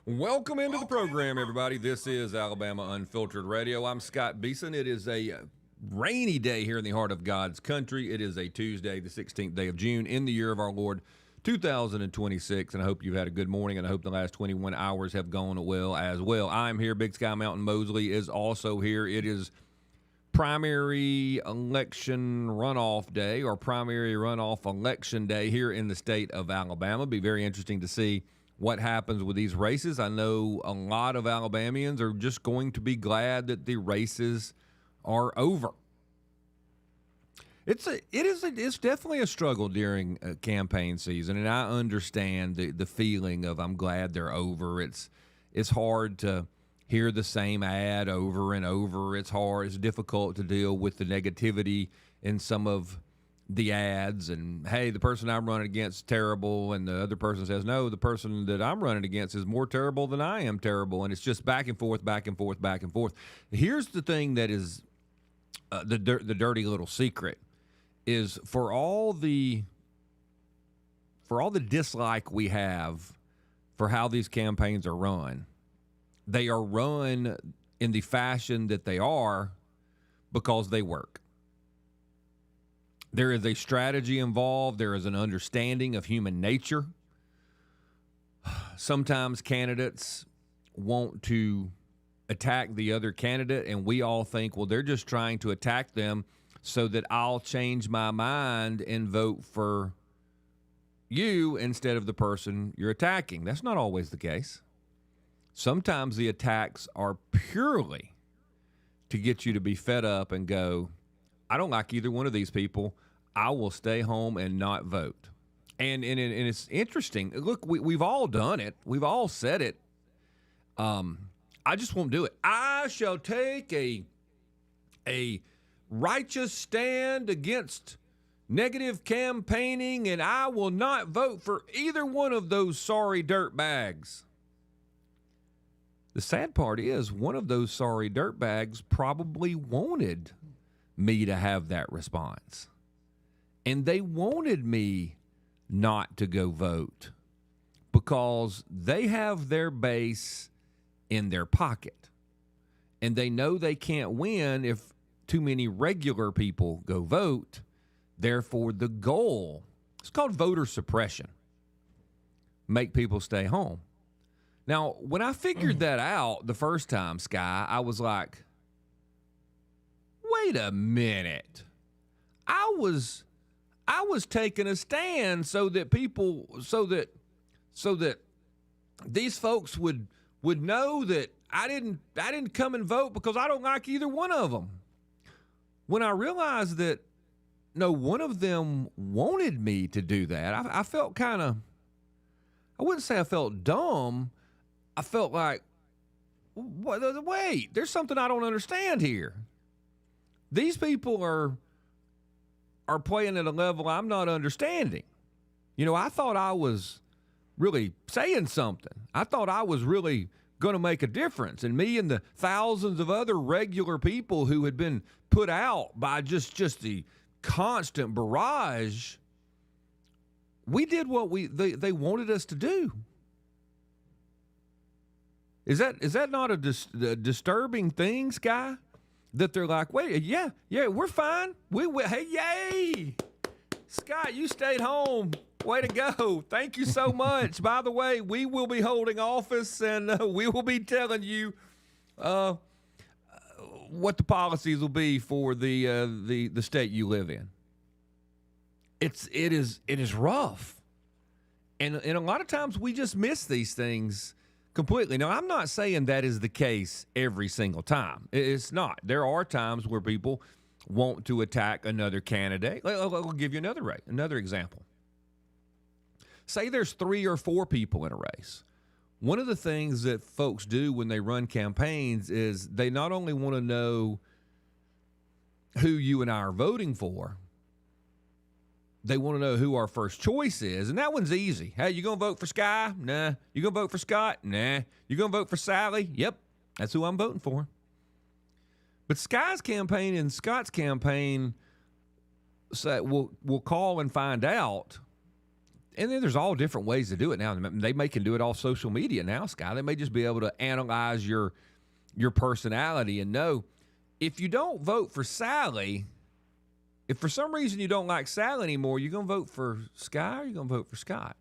Welcome into the program, everybody. This is Alabama Unfiltered Radio. I'm Scott Beason. It is a rainy day here in the heart of God's country. It is a Tuesday, the 16th day of June, in the year of our Lord, 2026. And I hope you've had a good morning, and I hope the last 21 hours have gone well as well. I'm here. Big Sky Mountain Mosley is also here. It is primary election runoff day, or primary runoff election day here in the state of Alabama. It'll be very interesting to see what happens with these races. I know a lot of Alabamians are just going to be glad that the races are over. It's definitely a struggle during campaign season, and I understand the feeling of I'm glad they're over. It's hard to hear the same ad over and over. It's difficult to deal with the negativity in some of the ads, and hey, the person I'm running against is terrible, and the other person says, no, the person that I'm running against is more terrible than I am terrible, and it's just back and forth, back and forth, back and forth. Here's the thing that is the dirty little secret is for all the dislike we have for how these campaigns are run, they are run in the fashion that they are because they work. There is a strategy involved. There is an understanding of human nature. Sometimes candidates want to attack the other candidate, and we all think, well, they're just trying to attack them so that I'll change my mind and vote for you instead of the person you're attacking. That's not always the case. Sometimes the attacks are purely to get you to be fed up and go, I don't like either one of these people. I will stay home and not vote. And it's interesting. Look, we've all done it. We've all said it. I just won't do it. I shall take a righteous stand against negative campaigning, and I will not vote for either one of those sorry dirtbags. The sad part is one of those sorry dirtbags probably wanted me to have that response. And they wanted me not to go vote because they have their base in their pocket. And they know they can't win if too many regular people go vote. Therefore, the goal, it's called voter suppression, make people stay home. Now, when I figured that out the first time, Sky, I was like, wait a minute. I was taking a stand so that these folks would know that I didn't come and vote because I don't like either one of them. When I realized that no one of them wanted me to do that, I felt kind of, I wouldn't say I felt dumb. I felt like, wait, there's something I don't understand here. These people are playing at a level I'm not understanding. You know, I thought I was really saying something. I thought I was really going to make a difference. And me and the thousands of other regular people who had been put out by just the constant barrage, we did what they wanted us to do. Is that not a disturbing thing, Sky? That they're like, wait, yeah, we're fine. Hey, yay! Scott, you stayed home. Way to go. Thank you so much. By the way, we will be holding office, and we will be telling you what the policies will be for the state you live in. It is rough. And a lot of times we just miss these things completely. Now, I'm not saying that is the case every single time. It's not. There are times where people want to attack another candidate. I'll give you another example. Say there's 3 or 4 people in a race. One of the things that folks do when they run campaigns is they not only want to know who you and I are voting for, they want to know who our first choice is, and that one's easy. Hey, you going to vote for Sky? Nah. You going to vote for Scott? Nah. You going to vote for Sally? Yep, that's who I'm voting for. But Sky's campaign and Scott's campaign we'll call and find out And then there's all different ways to do it now. They can do it off social media now, Sky. They may just be able to analyze your personality and know if you don't vote for Sally, if for some reason you don't like Sally anymore, you're going to vote for Sky or you're going to vote for Scott?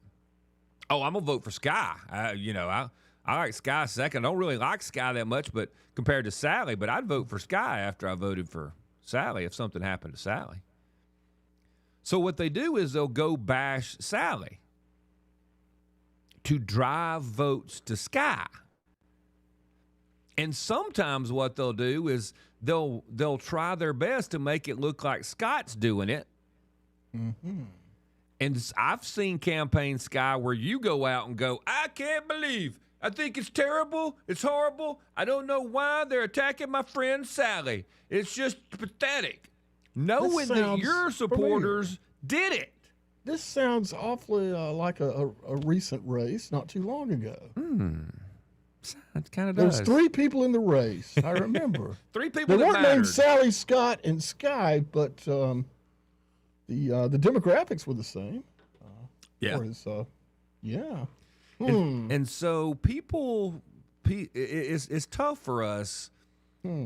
Oh, I'm going to vote for Sky. I like Sky second. I don't really like Sky that much, but compared to Sally, but I'd vote for Sky after I voted for Sally if something happened to Sally. So what they do is they'll go bash Sally to drive votes to Sky. And sometimes what they'll do is they'll try their best to make it look like Scott's doing it. Mm-hmm. And I've seen campaign, Sky, where you go out and go, I can't believe, I think it's terrible, it's horrible, I don't know why they're attacking my friend Sally. It's just pathetic. Knowing that your supporters did it. This sounds awfully like a recent race not too long ago. It kind of does. There's 3 people in the race. I remember. 3 people they that weren't mattered. named Sally, Scott, and Sky, but the demographics were the same. Yeah. Yeah. And so it's tough for us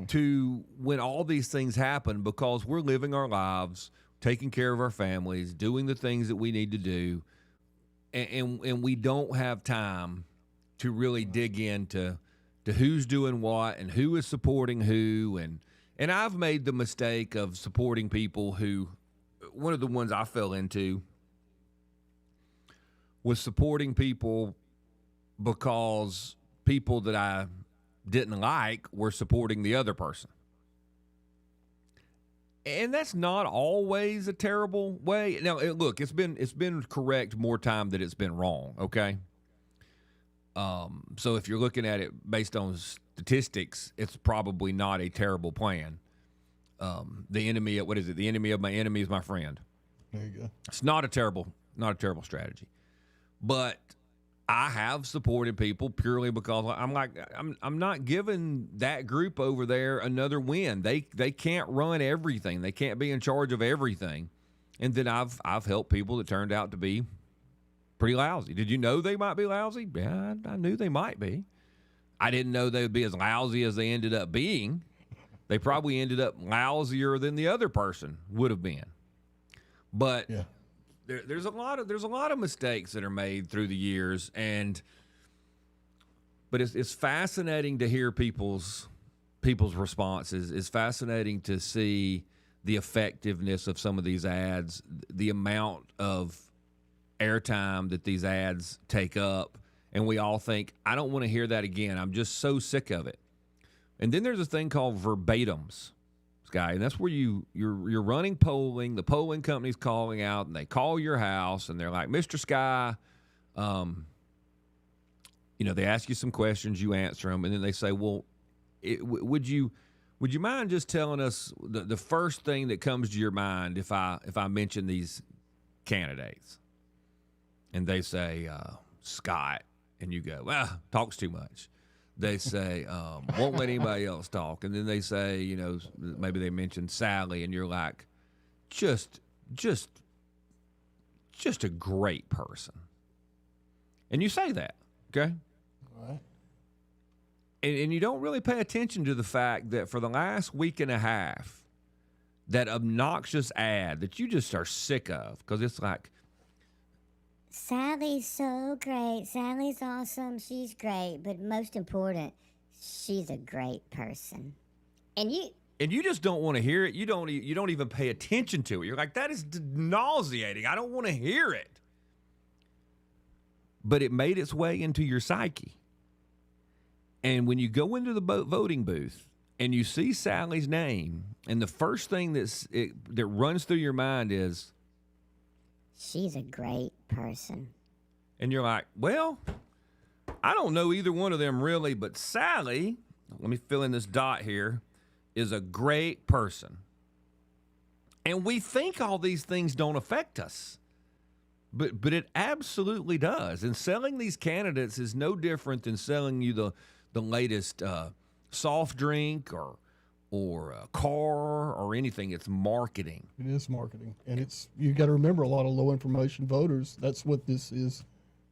to, when all these things happen, because we're living our lives, taking care of our families, doing the things that we need to do, and we don't have time to really dig into who's doing what and who is supporting who. And I've made the mistake of supporting people who, one of the ones I fell into was supporting people because people that I didn't like were supporting the other person. And that's not always a terrible way. Now, look, it's been correct more time than it's been wrong, okay? So if you're looking at it based on statistics, it's probably not a terrible plan. The enemy of my enemy is my friend. There you go. It's not a terrible strategy. But I have supported people purely because I'm not giving that group over there another win. They can't run everything. They can't be in charge of everything. And then I've helped people that turned out to be pretty lousy. Did you know they might be lousy? Yeah, I knew they might be. I didn't know they would be as lousy as they ended up being. They probably ended up lousier than the other person would have been. But yeah. There's a lot of mistakes that are made through the years, but it's fascinating to hear people's responses. It's fascinating to see the effectiveness of some of these ads, the amount of airtime that these ads take up, and we all think, I don't want to hear that again. I'm just so sick of it. And then there's a thing called verbatims, Sky, and that's where you're running polling. The polling company's calling out, and they call your house, and they're like, Mr. Sky, they ask you some questions, you answer them, and then they say, well, would you mind just telling us the first thing that comes to your mind if I mention these candidates? And they say, Scott, and you go, well, talks too much. They say, won't let anybody else talk. And then they say, maybe they mention Sally, and you're like, just a great person. And you say that, okay? All right. And you don't really pay attention to the fact that for the last week and a half, that obnoxious ad that you just are sick of, because it's like, Sally's so great. Sally's awesome. She's great. But most important, she's a great person. And you just don't want to hear it. You don't even pay attention to it. You're like, that is nauseating. I don't want to hear it. But it made its way into your psyche. And when you go into the voting booth and you see Sally's name, and the first thing that runs through your mind is, she's a great person. And you're like, well, I don't know either one of them really, but Sally, let me fill in this dot here, is a great person. And we think all these things don't affect us, but it absolutely does. And selling these candidates is no different than selling you the latest soft drink or a car or anything. It's marketing. It is marketing, and you got to remember a lot of low information voters. That's what this is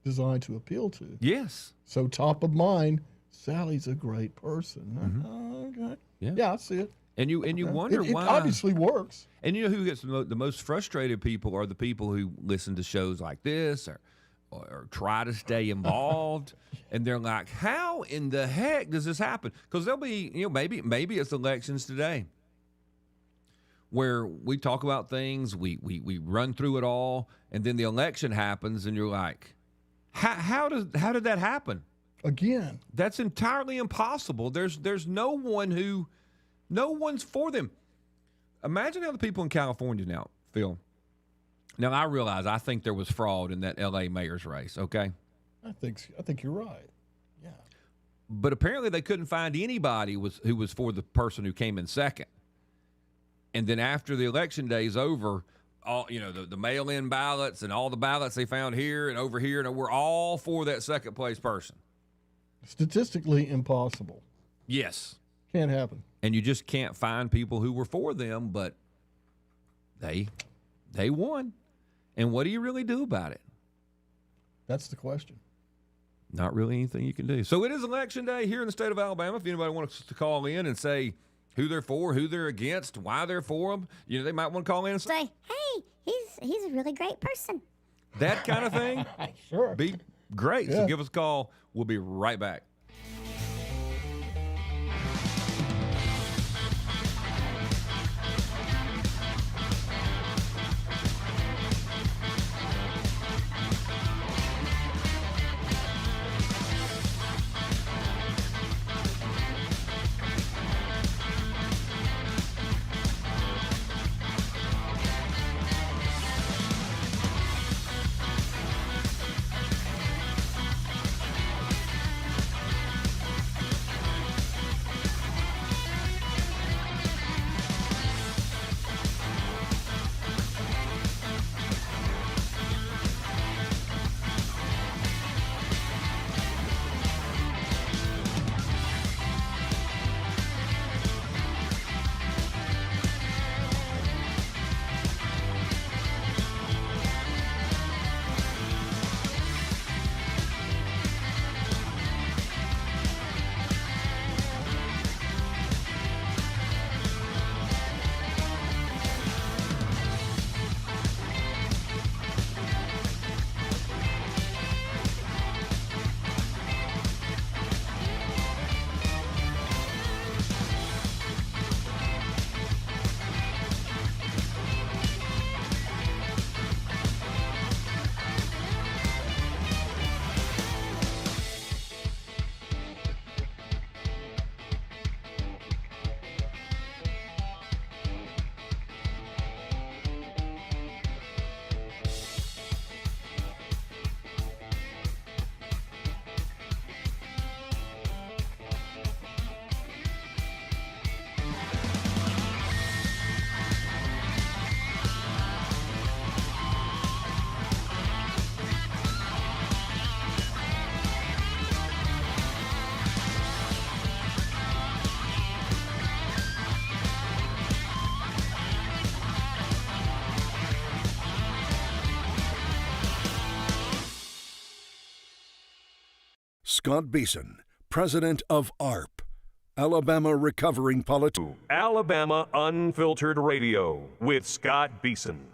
designed to appeal to. Yes. So top of mind, Sally's a great person. Okay. Yeah, I see it. And you wonder it why. It obviously works. And you know who gets the most frustrated people are the people who listen to shows like this or try to stay involved. And they're like, how in the heck does this happen? Because they'll be, maybe it's elections today where we talk about things, we run through it all, and then the election happens, and you're like, how did that happen? Again, that's entirely impossible. There's no one's for them. Imagine how the people in California now feel. Now I realize I think there was fraud in that L.A. mayor's race. Okay, I think you're right. Yeah, but apparently they couldn't find anybody who was for the person who came in second. And then after the election day is over, all the mail-in ballots and all the ballots they found here and over here, and we're all for that second place person. Statistically impossible. Yes, can't happen. And you just can't find people who were for them, but they won. And what do you really do about it? That's the question. Not really anything you can do. So it is election day here in the state of Alabama. If anybody wants to call in and say who they're for, who they're against, why they're for them, they might want to call in and say, hey, he's a really great person. That kind of thing. Sure. Be great. Yeah. So give us a call. We'll be right back. Scott Beason, president of ARP, Alabama Recovering Politician. Alabama Unfiltered Radio with Scott Beason.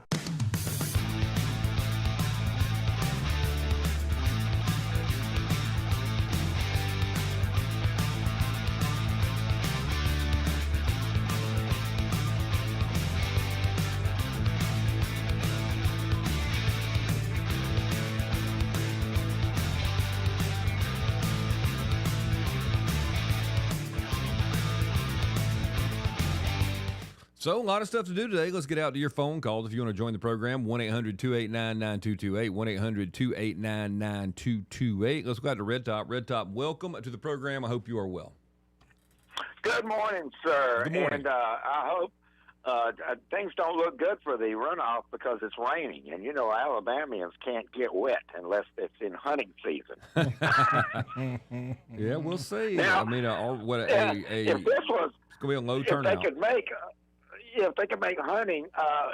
So, a lot of stuff to do today. Let's get out to your phone calls if you want to join the program. 1-800-289-9228, 1-800-289-9228. Let's go out to Red Top. Red Top, welcome to the program. I hope you are well. Good morning, sir. Good morning. And I hope things don't look good for the runoff because it's raining, and Alabamians can't get wet unless it's in hunting season. Yeah, we'll see. Now, I mean, if this was, it's gonna be a low if turnout. if they could make hunting,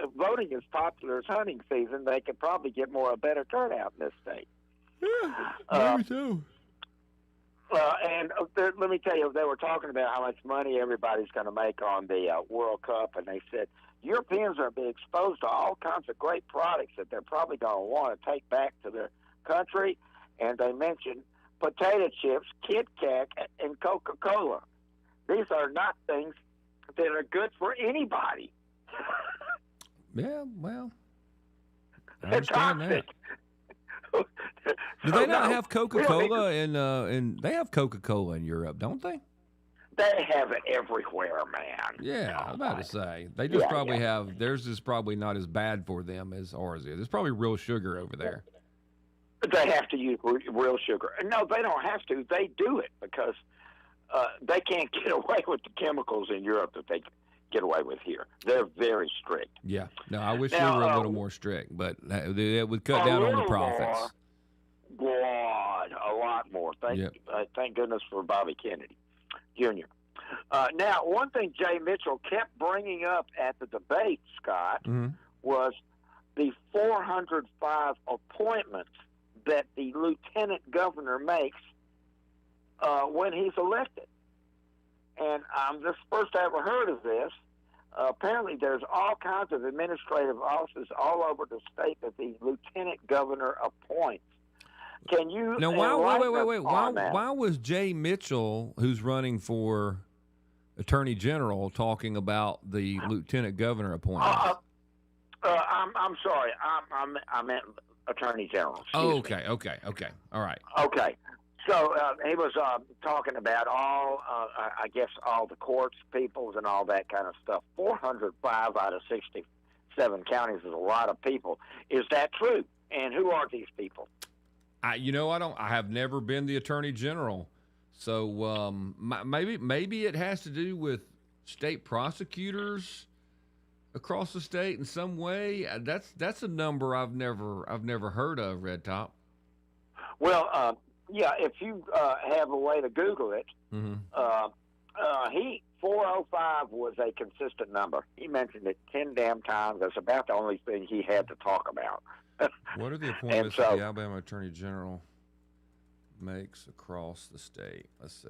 if voting as popular as hunting season, they could probably get a better turnout in this state. Yeah, maybe so. Let me tell you, they were talking about how much money everybody's going to make on the World Cup, and they said Europeans are being exposed to all kinds of great products that they're probably going to want to take back to their country. And they mentioned potato chips, Kit Kat, and Coca-Cola. These are not things that are good for anybody. Yeah, well, I They're understand that. toxic. Do they not have Coca-Cola and they have Coca-Cola in Europe, don't they? They have it everywhere, man. Yeah, I was about to say. They just probably have, theirs is probably not as bad for them as ours is. There's probably real sugar over there. They have to use real sugar. No, they don't have to. They do it because they can't get away with the chemicals in Europe that they get away with here. They're very strict. Yeah. No, I wish Now, we were a little more strict, but it would cut down on the profits. God, a lot more. Thank goodness for Bobby Kennedy Jr. Now, one thing Jay Mitchell kept bringing up at the debate, Scott, was the 405 appointments that the lieutenant governor makes when he's elected. And this is the first I ever heard of this. Apparently, there's all kinds of administrative offices all over the state that the lieutenant governor appoints. Can you now? Why was Jay Mitchell, who's running for attorney general, talking about the lieutenant governor appointment? I'm sorry. I meant attorney general. Oh, okay. All right. Okay. So he was talking about I guess, all the courts, peoples, and all that kind of stuff. 405 out of 67 counties is a lot of people. Is that true? And who are these people? I have never been the attorney general, so maybe it has to do with state prosecutors across the state in some way. That's a number I've never heard of, Red Top. Well, yeah, if you have a way to Google it, 405 was a consistent number. He mentioned it 10 damn times. That's about the only thing he had to talk about. What are the appointments that the Alabama Attorney General makes across the state? Let's see.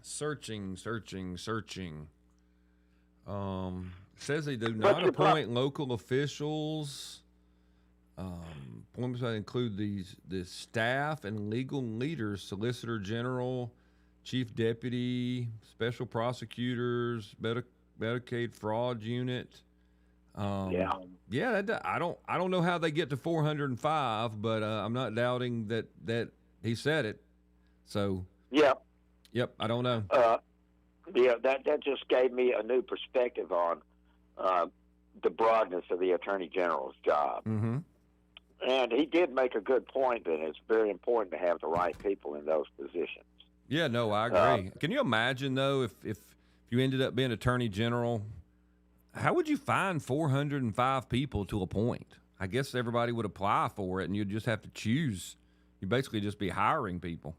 Searching. Says they do not appoint local officials. Appointments that include the staff and legal leaders, solicitor general, chief deputy, special prosecutors, Medicaid fraud unit. I don't know how they get to 405, but I'm not doubting that he said it. So yep, I don't know. That just gave me a new perspective on the broadness of the attorney general's job. And he did make a good point that it's very important to have the right people in those positions. Yeah, no, I agree. Can you imagine, though, if you ended up being attorney general, how would you find 405 people to appoint? I guess everybody would apply for it, and you'd just have to choose. You'd basically just be hiring people.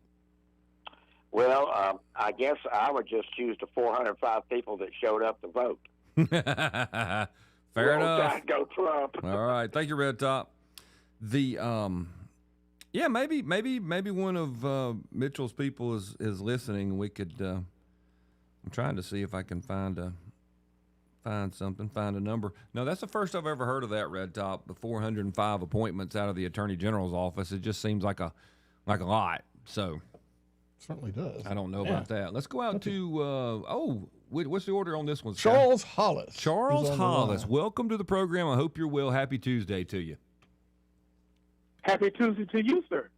Well, I guess I would just choose the 405 people that showed up to vote. Fair enough. Go Trump. All right. Thank you, Red Top. Maybe one of Mitchell's people is listening. We could. I'm trying to see if I can find a number. No, that's the first I've ever heard of that, Red Top. The 405 appointments out of the Attorney General's office. It just seems like a lot. So certainly does. I don't know about that. Let's go out to what's the order on this one, Scott? Charles Hollis. Charles Hollis, welcome to the program. I hope you're well. Happy Tuesday to you. Happy Tuesday to you, sir.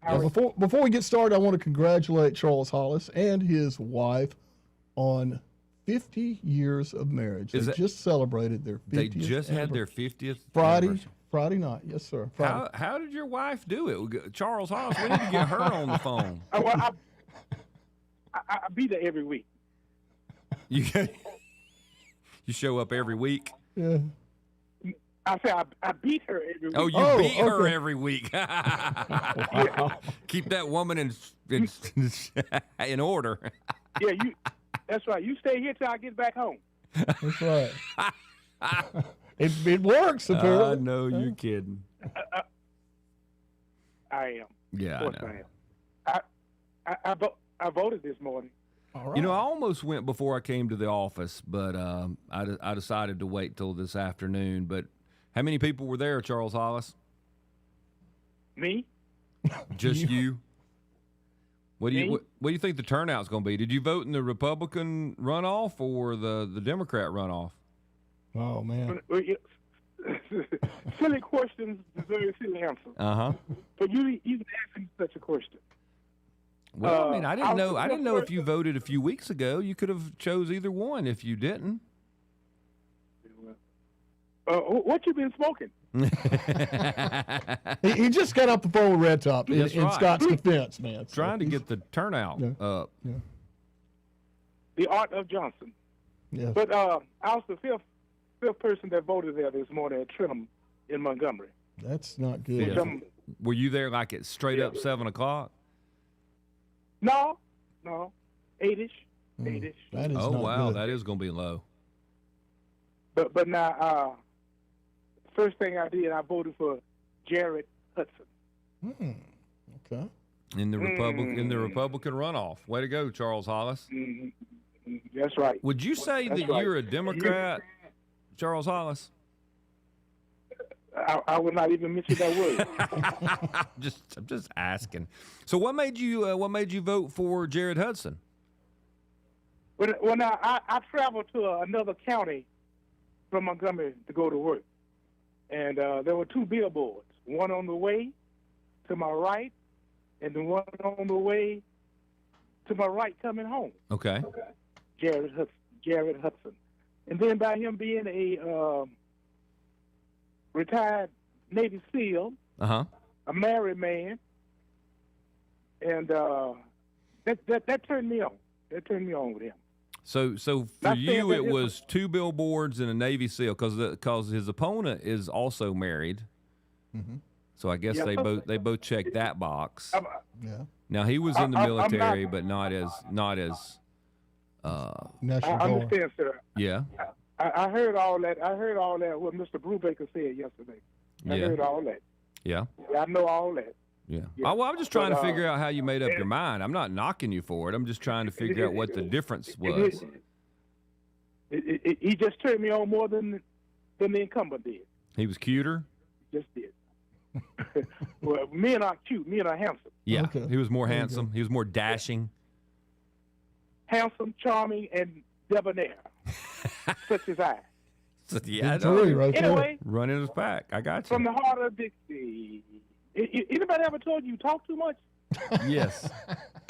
Before we get started, I want to congratulate Charles Hollis and his wife on 50 years of marriage. They just celebrated their 50th. They just had their 50th Friday night. Yes, sir. Friday. How did your wife do it? Charles Hollis, we need to get her on the phone. I be there every week. You show up every week. Yeah. I said I beat her every week. Oh, you beat her okay. every week. Wow. Keep that woman in order. Yeah, that's right. You stay here till I get back home. That's right. It works, apparently. I know you're kidding. I am. Yeah, Of course I am. I voted this morning. All right. You know, I almost went before I came to the office, but I decided to wait till this afternoon. But how many people were there, Charles Hollis? Me? Just you? What do Me? you what do you think the turnout's going to be? Did you vote in the Republican runoff or the Democrat runoff? Oh, man. Silly questions deserve silly answers. Uh-huh. But you even asking such a question. Well, I mean, I didn't know. I I didn't know if you voted a few weeks ago. You could have chose either one if you didn't. What you been smoking? He just got off the phone with Red Top in That's right. Scott's defense, man. So Trying to he's- get the turnout up. Yeah. The art of Johnson. Yeah. But I was the fifth person that voted there this morning at Trentham in Montgomery. That's not good. Yeah. Were you there like at straight up 7 o'clock? No, 8-ish. That is Oh not wow, good. that is going to be low. But now, first thing I did, I voted for Jared Hudson. Okay. In the Republican runoff. Way to go, Charles Hollis. That's right. Would you say That's that right. you're a Democrat, Charles Hollis? I would not even mention that word. I'm just asking. So what made you vote for Jared Hudson? Well, now I traveled to another county from Montgomery to go to work, and there were two billboards, one on the way to my right, and the one on the way to my right coming home. Okay. Jared Hudson, and then by him being a retired Navy SEAL, Uh-huh. a married man, and that turned me on. That turned me on with him. So for Not saying you, that it it was two billboards and a Navy SEAL because his opponent is also married. Mm-hmm. So I guess Yeah. they both checked that box. Yeah. Now he was in the I'm military, not- but not as National I Guard. understand, sir. yeah. I heard all that. I heard all that what Mr. Brubaker said yesterday. I Yeah. heard all that. Yeah. I know all that. Yeah. Yeah. Well, I'm just trying But, to figure out how you made up your mind. I'm not knocking you for it. I'm just trying to figure out what the difference was. He just turned me on more than the incumbent did. He was cuter. Just did. Well, men are cute. Men are handsome. Yeah. Okay. He was more There you handsome. He was more dashing. Handsome, charming, and debonair. Such as I. So, yeah, I Good know. three right there. Anyway, Running his back. I got from you. the heart of Dixie. Anybody ever told you talk too much? Yes.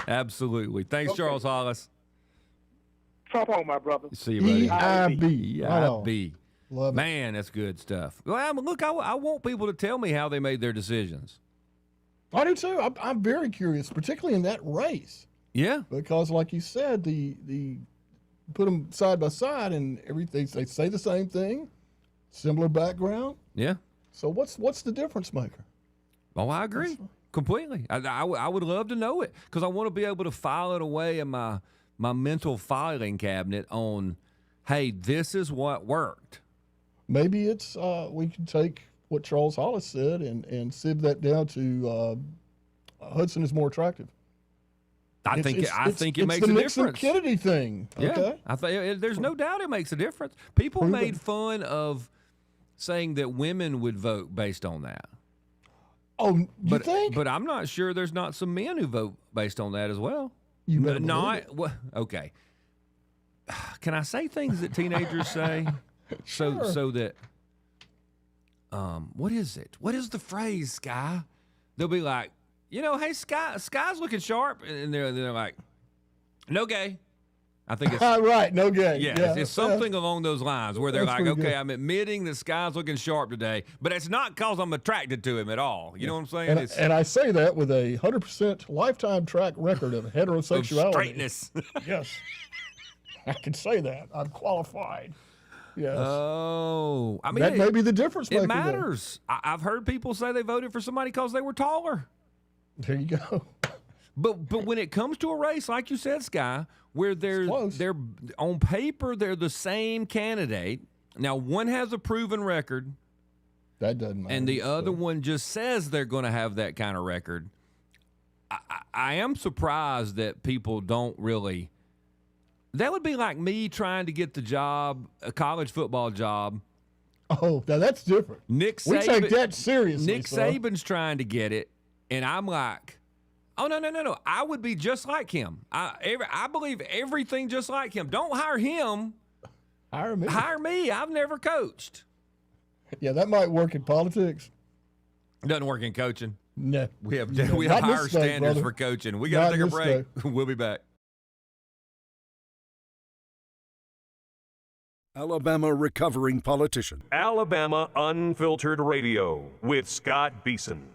Absolutely. Thanks, Okay. Charles Hollis. Trump on, my brother. See you, buddy. EIB. Right on. EIB. Love it. Man, that's good stuff. Well, look, I want people to tell me how they made their decisions. I do too. I'm very curious, particularly in that race, Yeah. because, like you said, the put them side by side, and everything they say the same thing, similar background. Yeah. So what's the difference maker? Oh, I agree completely. I would love to know it because I want to be able to file it away in my mental filing cabinet on, hey, this is what worked. Maybe it's we can take what Charles Hollis said and sieve that down to Hudson is more attractive. I think it makes the a Nixon difference. Kennedy thing. Yeah, Okay. I think there's no doubt it makes a difference. People Prove made it. fun of saying that women would vote based on that. Oh, you But think? but I'm not sure there's not some men who vote based on that as well. You better believe Not it. well, okay. Can I say things that teenagers say? Sure. So that what is it? What is the phrase, Sky? They'll be like, hey, Sky's looking sharp, and they're like, no gay. I think it's Right, no gay. yeah, it's something along those lines where they're That's like, pretty okay, good. I'm admitting the Sky's looking sharp today, but it's not because I'm attracted to him at all. You know what I'm saying? It's And I say that with a 100% lifetime track record of of heterosexuality. straightness. Yes. I can say that. I'm qualified. Yes. Oh, I mean, that may be the difference maker. It matters. I've heard people say they voted for somebody because they were taller. There you go. But when it comes to a race, like you said, Sky, where they're on paper they're the same candidate. Now one has a proven record. That doesn't matter. And the other one just says they're going to have that kind of record. I am surprised that people don't really. That would be like me trying to get the job, a college football job. Oh, now that's different. Nick Saban, we take that seriously. Nick Saban's trying to get it, and I'm like, oh, no. I would be just like him. I believe everything just like him. Don't hire him. Hire me. Hire me. I've never coached. Yeah, that might work in politics. Doesn't work in coaching. No. We have higher standards for coaching. We got to take a break. We'll be back. Alabama recovering politician. Alabama Unfiltered Radio with Scott Beason.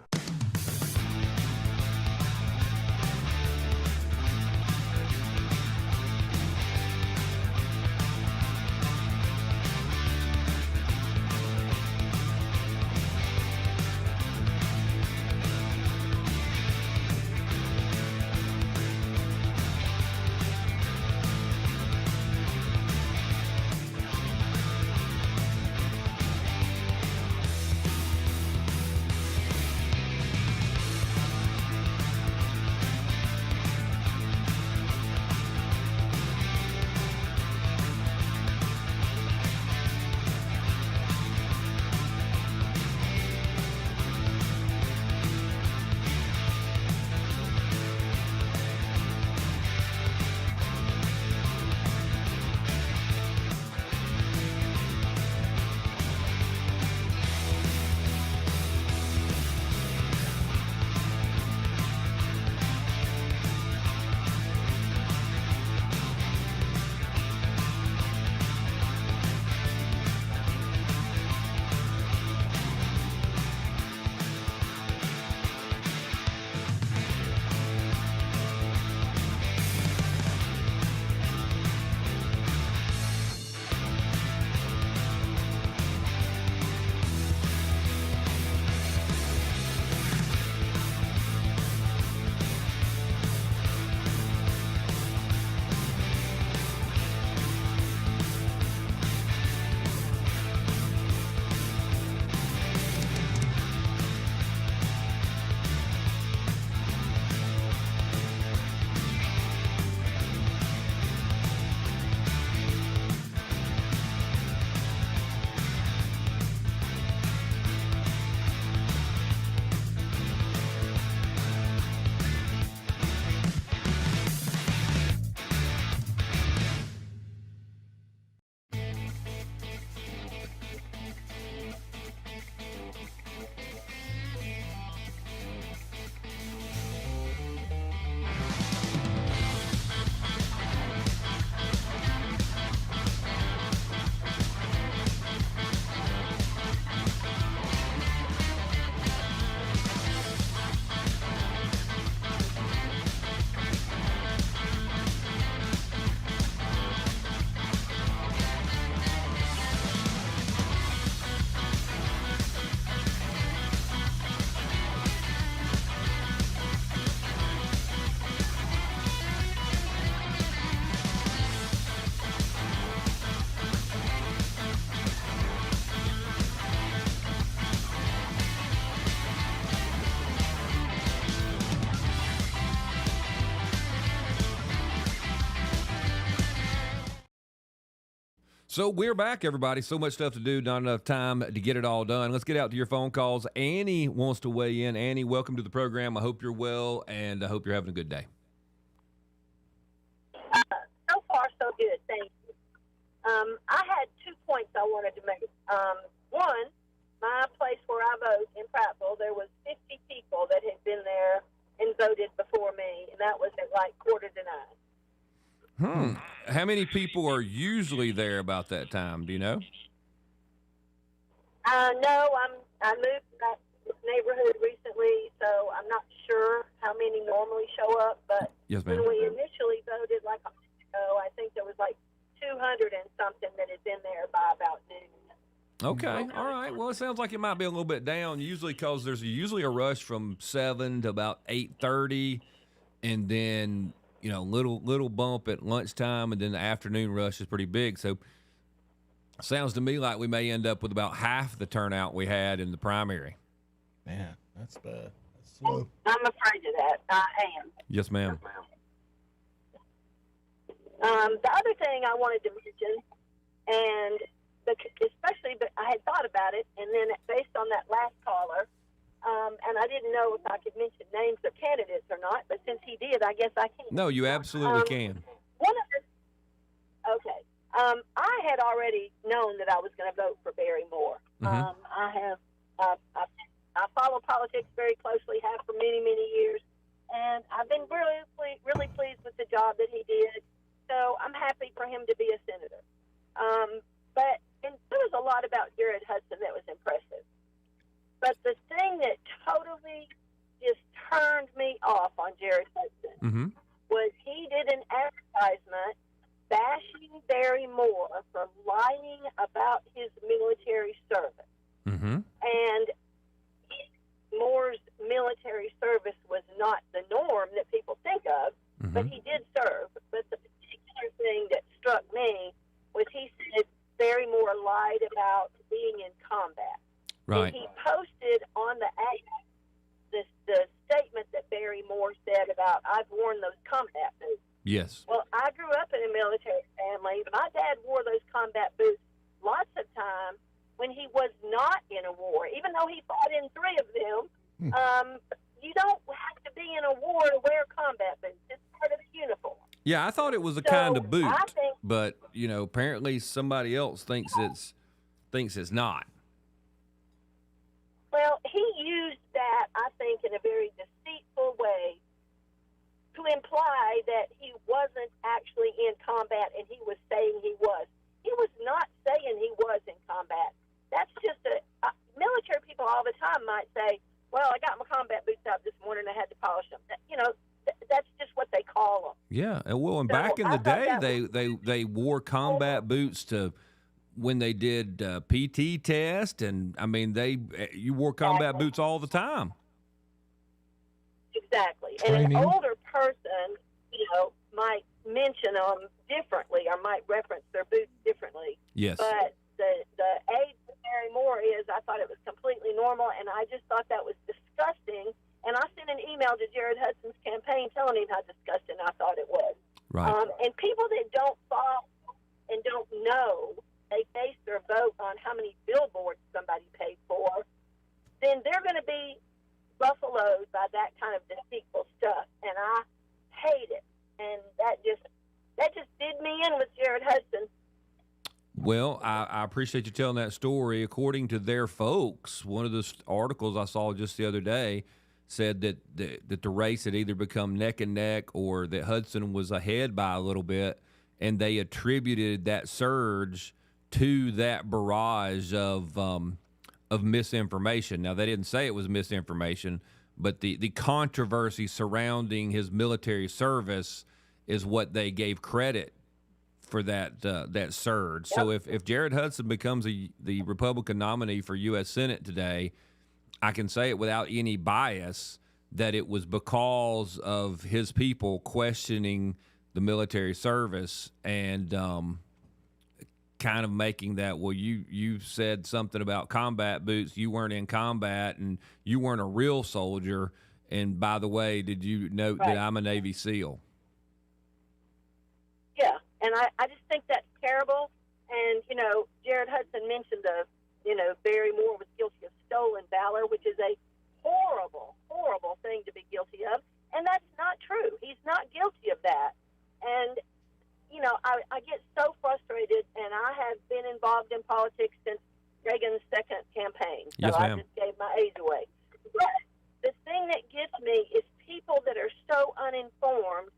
So we're back, everybody. So much stuff to do, not enough time to get it all done. Let's get out to your phone calls. Annie wants to weigh in. Annie, welcome to the program. I hope you're well, and I hope you're having a good day. So far, so good. Thank you. I had 2 points I wanted to make. One, my place where I vote in Prattville, there was 50 people that had been there and voted before me, and that was at like 8:45. How many people are usually there about that time? Do you know? No, I moved to this neighborhood recently, so I'm not sure how many normally show up. But yes, ma'am. when we initially voted, like a month ago, I think there was like Okay, all right. Well, it sounds like it might be a little bit down. Usually, because there's usually a rush from 7 to about 8:30, and then little bump at lunchtime, and then the afternoon rush is pretty big. So, sounds to me like we may end up with about half the turnout we had in the primary. Man, that's bad. That's slow. I'm afraid of that. I am. Yes, ma'am. The other thing I wanted to mention, and especially, but I had thought about it, and then based on that last caller, and I didn't know if I could mention names of candidates or not, but since he did, I guess I can. No, you absolutely can. Okay. I had already known that I was going to vote for Barry Moore. Mm-hmm. I follow politics very closely, have for many, many years, and I've been really pleased with the job that he did. So I'm happy for him to be a senator. But there was a lot about Jared Hudson that was impressive. But the thing that totally just turned me off on Jared Hudson was he did an advertisement bashing Barry Moore for lying about his military service. Mm-hmm. And Moore's military service was not the norm that people think of, but he did serve. But the particular thing that struck me was he said Barry Moore lied about being in combat. Right. And he posted on the ad the statement that Barry Moore said about, I've worn those combat boots. Yes. Well, I grew up in a military family. My dad wore those combat boots lots of times when he was not in a war, even though he fought in 3 of them. You don't have to be in a war to wear combat boots. It's part of the uniform. Yeah, I thought it was a kind of boot, but apparently somebody else thinks it's not. Well, he used that, I think, in a very deceitful way to imply that he wasn't actually in combat, and he was saying he was. He was not saying he was in combat. That's just military people all the time might say, well, I got my combat boots out this morning, I had to polish them. That's just what they call them. Yeah, well, and back in the day, they wore combat boots to when they did PT test, and I mean you wore combat boots all the time. Exactly. Training. And an older person, might mention them differently or might reference their boots differently. Yes. But the age of Barry Moore I thought it was completely normal, and I just thought that was disgusting. And I sent an email to Jared Hudson's campaign telling him how disgusting I thought it was. Right. And people that don't follow and don't know, they base their vote on how many billboards somebody paid for, then they're going to be buffaloed by that kind of deceitful stuff. And I hate it. And that just did me in with Jared Hudson. Well, I appreciate you telling that story. According to their folks, one of the articles I saw just the other day said that the race had either become neck and neck or that Hudson was ahead by a little bit, and they attributed that surge to that barrage of misinformation. Now, they didn't say it was misinformation, but the controversy surrounding his military service is what they gave credit for that surge. Yep. So if Jared Hudson becomes the Republican nominee for U.S. Senate today, I can say it without any bias that it was because of his people questioning the military service and kind of making that, well, you said something about combat boots, you weren't in combat, and you weren't a real soldier. And by the way, did you note that I'm a Navy SEAL? Yeah, and I just think that's terrible. And, Jared Hudson mentioned Barry Moore was guilty of stolen valor, which is a horrible, horrible thing to be guilty of. And that's not true. He's not guilty of that. And, I get so frustrated, and I have been involved in politics since Reagan's second campaign. So yes, ma'am. I just gave my age away. But the thing that gets me is people that are so uninformed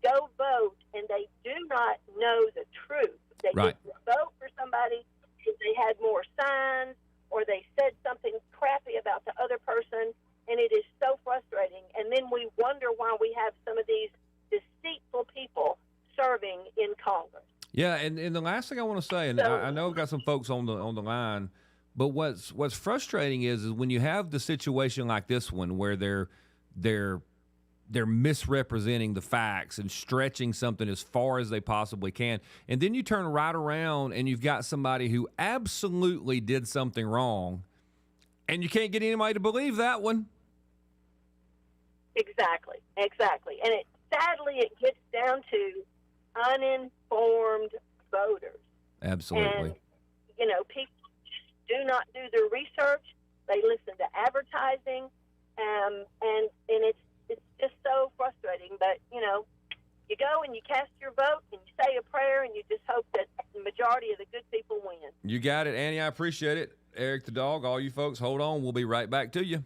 go vote, and they do not know the truth. They right. just vote for somebody because they had more signs or they said something crappy about the other person, and it is so frustrating. And then we wonder why we have some of these deceitful people serving in Congress. Yeah, and the last thing I want to say, and I know I've got some folks on the line, But what's frustrating is when you have the situation like this one where they're misrepresenting the facts and stretching something as far as they possibly can, and then you turn right around and you've got somebody who absolutely did something wrong, and you can't get anybody to believe that one. Exactly. And sadly, it gets down to uninformed voters. Absolutely. And, people do not do their research. They listen to advertising, and it's just so frustrating. But, you go and you cast your vote and you say a prayer and you just hope that the majority of the good people win. You got it, Annie. I appreciate it. Eric the dog, all you folks, hold on. We'll be right back to you.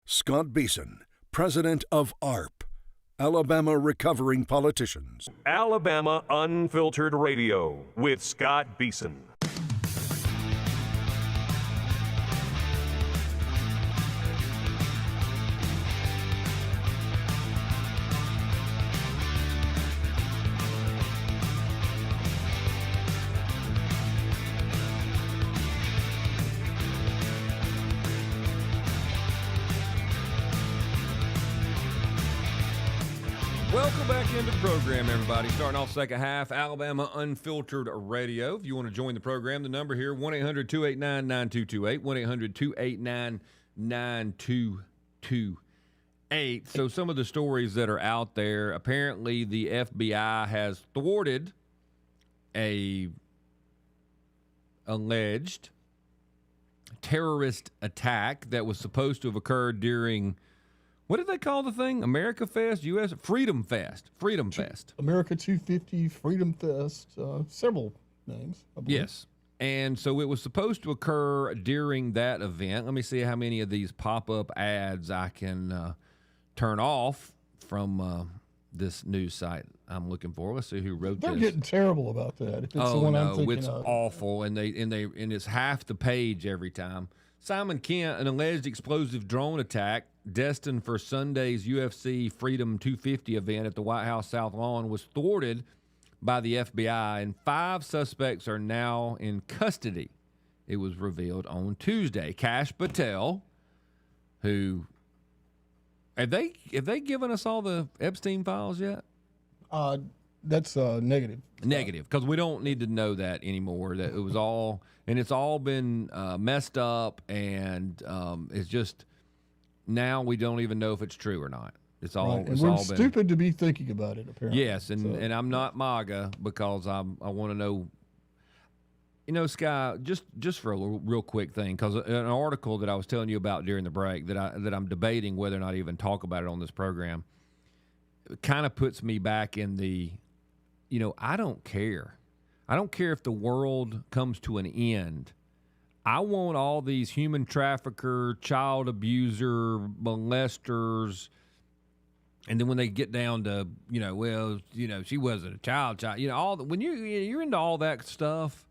Scott Beason, president of ARP, Alabama Recovering Politicians. Alabama Unfiltered Radio with Scott Beason. Welcome back into the program, everybody. Starting off second half, Alabama Unfiltered Radio. If you want to join the program, the number here, 1-800-289-9228, 1-800-289-9228. So some of the stories that are out there, apparently the FBI has thwarted a alleged terrorist attack that was supposed to have occurred during, what did they call the thing? America Fest, U.S. Freedom Fest. Freedom Fest. America 250, Freedom Fest, several names, I believe. Yes. And so it was supposed to occur during that event. Let me see how many of these pop-up ads I can turn off from this news site I'm looking for. Let's see who wrote They're this. getting terrible about that. If it's the one I'm thinking it's of. awful, and it's half the page every time. Simon Kent, an alleged explosive drone attack destined for Sunday's UFC Freedom 250 event at the White House South Lawn, was thwarted by the FBI, and 5 suspects are now in custody. It was revealed on Tuesday. Kash Patel, who have they given us all the Epstein files yet? That's negative. Negative, because we don't need to know that anymore. That it was all, and it's all been messed up, and it's just now we don't even know if it's true or not. It's all. Right. It's and we're all been stupid to be thinking about it. Apparently. Yes, and I'm not MAGA because I want to know. Sky, just for a real quick thing, because an article that I was telling you about during the break that I'm debating whether or not to even talk about it on this program, kind of puts me back in the, I don't care. I don't care if the world comes to an end. I want all these human trafficker, child abuser, molesters, and then when they get down to, she wasn't a child, when you're into all that stuff,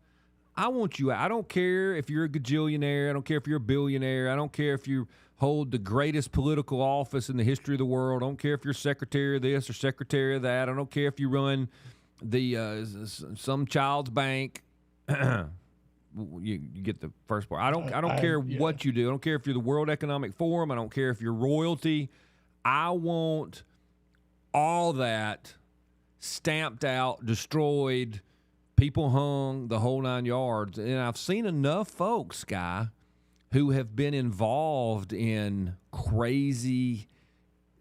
I want you. I don't care if you're a gajillionaire. I don't care if you're a billionaire. I don't care if you hold the greatest political office in the history of the world. I don't care if you're secretary of this or secretary of that. I don't care if you run the some child's bank. You get the first part. I don't care what you do. I don't care if you're the World Economic Forum. I don't care if you're royalty. I want all that stamped out, destroyed, people hung, the whole 9 yards. And I've seen enough folks, Guy, who have been involved in crazy,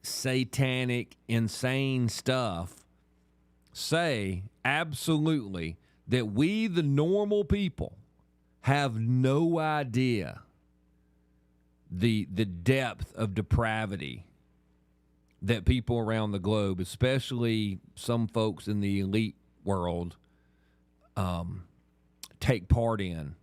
satanic, insane stuff say absolutely that we, the normal people, have no idea the depth of depravity that people around the globe, especially some folks in the elite world, take part in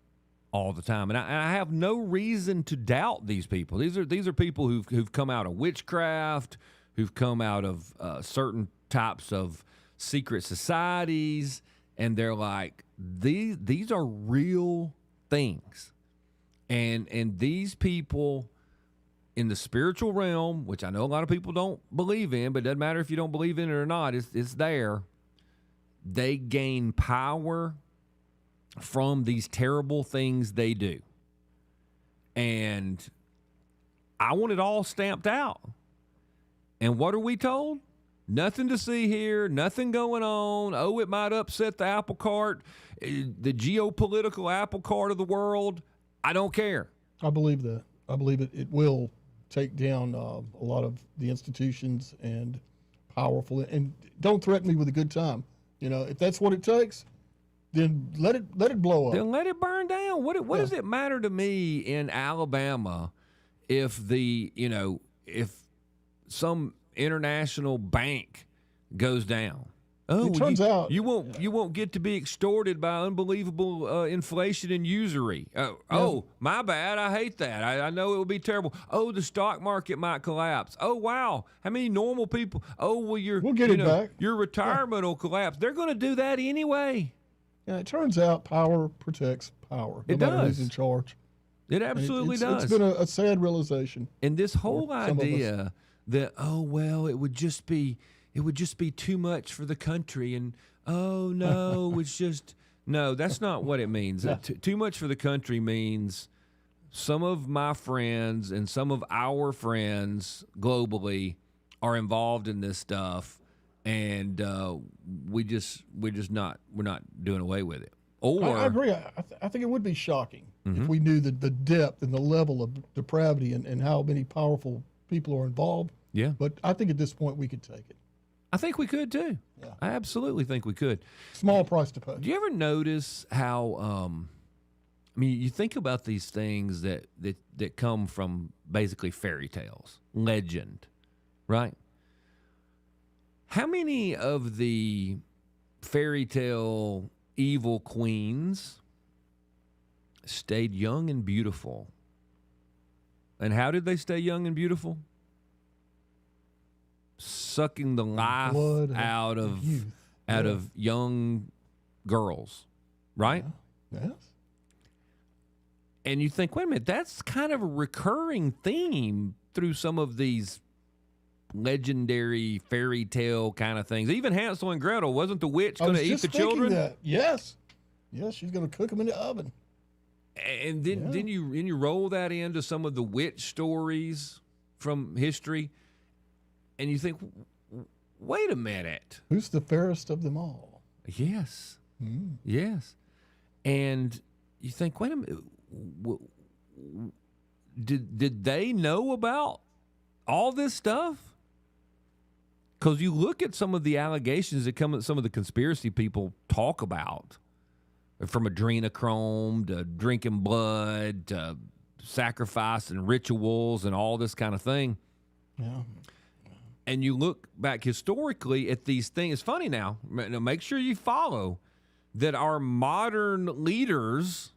all the time. And I have no reason to doubt these people. These are people who've come out of witchcraft, who've come out of certain types of secret societies, and they're like, these are real things. And these people in the spiritual realm, which I know a lot of people don't believe in, but it doesn't matter if you don't believe in it or not, it's there. They gain power from these terrible things they do. And I want it all stamped out. And what are we told? Nothing to see here, nothing going on. Oh, it might upset the apple cart, the geopolitical apple cart of the world. I don't care. I believe that. I believe it will take down a lot of the institutions and powerful. And don't threaten me with a good time. If that's what it takes, then let it blow up. Then let it burn down. What does it matter to me in Alabama if if some international bank goes down? Oh, it turns out you won't get to be extorted by unbelievable inflation and usury. Oh, my bad. I hate that. I know it would be terrible. Oh, the stock market might collapse. Oh, wow. How many normal people? Oh, well, we'll get it back. Your retirement will collapse. They're going to do that anyway. Yeah, it turns out power protects power. No matter who's in charge. It absolutely does. It's been a sad realization. And this whole idea that, it would just be too much for the country, and it's just no. That's not what it means. Too much for the country means some of my friends and some of our friends globally are involved in this stuff, and we're not doing away with it. Or I agree. I think it would be shocking if we knew the depth and the level of depravity and how many powerful people are involved. Yeah. But I think at this point we could take it. I think we could too. Yeah. I absolutely think we could. Small price to pay. Do you ever notice how? You think about these things that come from basically fairy tales, legend, right? How many of the fairy tale evil queens stayed young and beautiful? And how did they stay young and beautiful? Sucking the life out of young girls, right? Yes. And you think, wait a minute, that's kind of a recurring theme through some of these legendary fairy tale kind of things. Even Hansel and Gretel, wasn't the witch going to eat the children? That. Yes, she's going to cook them in the oven. And then you roll that into some of the witch stories from history. And you think, wait a minute. Who's the fairest of them all? Yes. Yes. And you think, wait a minute. Did they know about all this stuff? Because you look at some of the allegations that some of the conspiracy people talk about. from adrenochrome to drinking blood to sacrifice and rituals and all this kind of thing. Yeah. And you look back historically at these things. It's funny now. Make sure you follow that our modern leaders,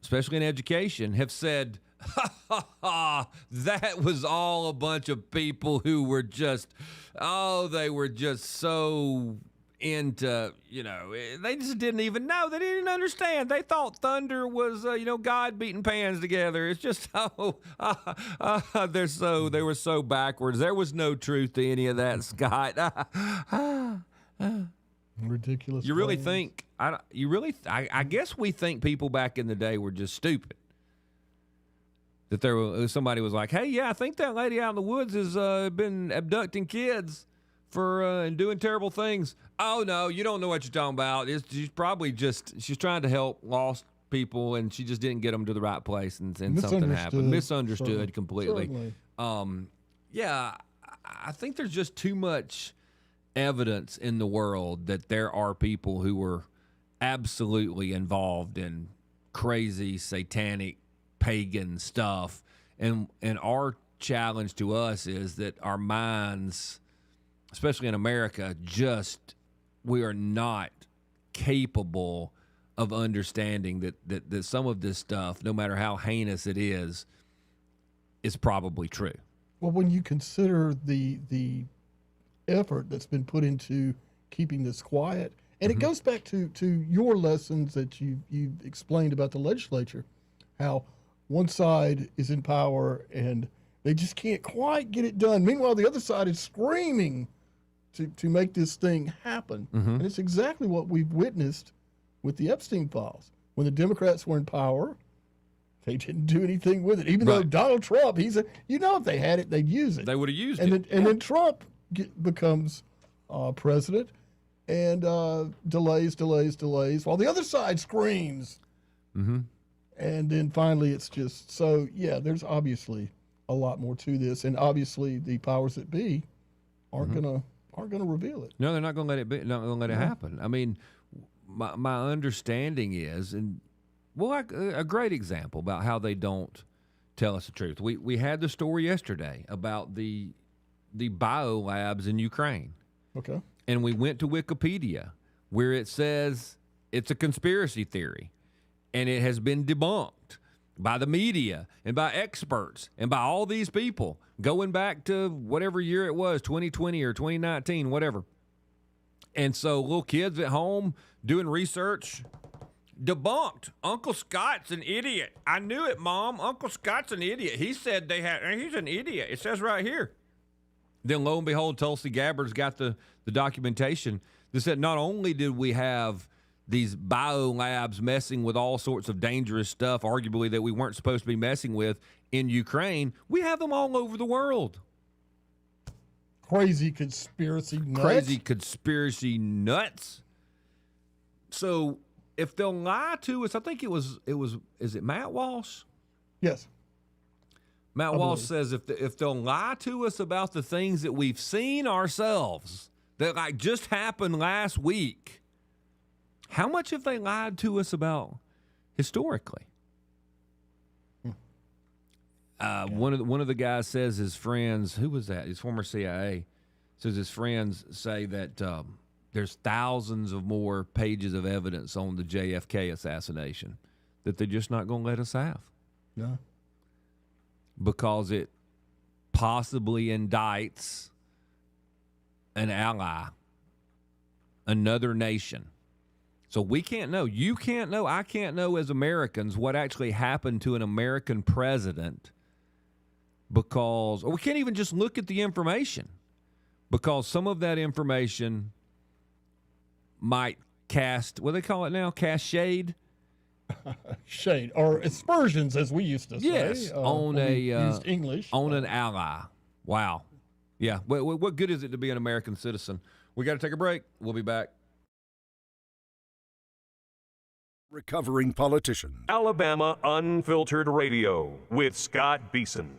especially in education, have said, ha, ha, ha, that was all a bunch of people who were just, they were just so into, they just didn't even know. They didn't understand. They thought thunder was, God beating pans together. It's just, they were so backwards. There was no truth to any of that, Scott. Ridiculous. You really claims. think, I guess we think people back in the day were just stupid. That somebody was like, hey, yeah, I think that lady out in the woods has been abducting kids and doing terrible things. Oh, no, you don't know what you're talking about. She's probably she's trying to help lost people, and she just didn't get them to the right place, and something happened. Misunderstood completely. Certainly. Yeah, I think there's just too much evidence in the world that there are people who were absolutely involved in crazy, satanic, pagan stuff. And our challenge to us is that our minds, especially in America, we are not capable of understanding that some of this stuff, no matter how heinous it is probably true. Well, when you consider the effort that's been put into keeping this quiet, and it goes back to your lessons that you explained about the legislature, how one side is in power and they just can't quite get it done. Meanwhile, the other side is screaming to make this thing happen. And it's exactly what we've witnessed with the Epstein files. When the Democrats were in power, they didn't do anything with it. Even though Donald Trump, if they had it, they'd use it. They would have used it. And then Trump becomes president and delays, while the other side screams. And then finally it's just, so yeah, there's obviously a lot more to this. And obviously the powers that be aren't gonna reveal it. No, they're not gonna let it be. Not gonna let it happen. I mean, my understanding is, and a great example about how they don't tell us the truth. We had the story yesterday about the bio labs in Ukraine. Okay. And we went to Wikipedia where it says it's a conspiracy theory, and it has been debunked by the media and by experts and by all these people going back to whatever year it was, 2020 or 2019, whatever. And so little kids at home doing research, debunked. Uncle Scott's an idiot. I knew it, Mom. Uncle Scott's an idiot. He said he's an idiot. It says right here. Then lo and behold, Tulsi Gabbard's got the documentation that said not only did we have these bio labs messing with all sorts of dangerous stuff, arguably that we weren't supposed to be messing with in Ukraine, we have them all over the world. Crazy conspiracy nuts. So if they'll lie to us, I think is it Matt Walsh? Yes. Matt Walsh says if they'll lie to us about the things that we've seen ourselves that just happened last week, how much have they lied to us about historically? One of the guys says his friends, who was that? His former CIA, says his friends say that there's thousands of more pages of evidence on the JFK assassination that they're just not going to let us have. No. Because it possibly indicts an ally, another nation. So we can't know. You can't know. I can't know as Americans what actually happened to an American president or we can't even just look at the information because some of that information might cast, what do they call it now? Cast shade? Shade, or aspersions, as we used to say. Yes, used English. On an ally. Wow. Yeah. What good is it to be an American citizen? We got to take a break. We'll be back. Recovering politician. Alabama Unfiltered Radio with Scott Beason.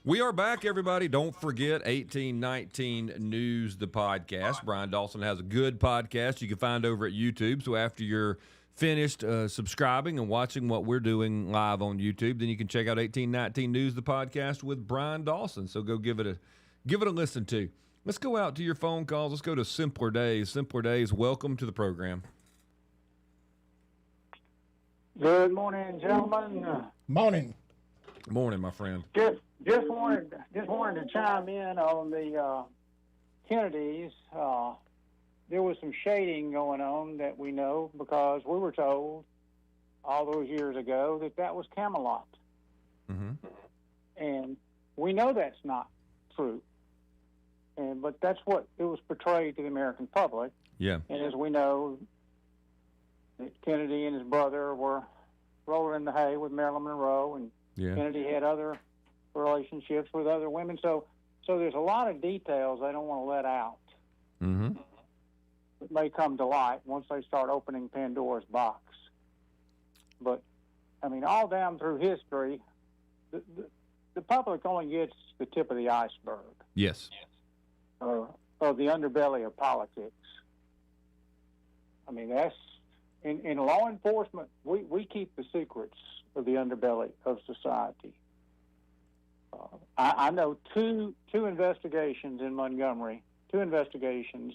We are back, everybody. Don't forget 1819 News, the podcast. Brian Dawson has a good podcast you can find over at YouTube. So after you're finished subscribing and watching what we're doing live on YouTube, then you can check out 1819 News, the podcast with Brian Dawson. So go give it a listen to. Let's go out to your phone calls. Let's go to Simpler Days. Simpler Days, welcome to the program. Good morning, gentlemen. Morning. Morning, my friend. Just wanted to chime in on the Kennedys. There was some shading going on that we know because we were told all those years ago that was Camelot. Mm-hmm. And we know that's not true. But that's what it was portrayed to the American public. Yeah. And as we know, Kennedy and his brother were rolling in the hay with Marilyn Monroe, and Kennedy had other relationships with other women. So there's a lot of details they don't want to let out. Mm-hmm. It may come to light once they start opening Pandora's box. But, I mean, all down through history, the public only gets the tip of the iceberg. Yes. Of the underbelly of politics. I mean, that's in law enforcement. We keep the secrets of the underbelly of society. I know two investigations in Montgomery. Two investigations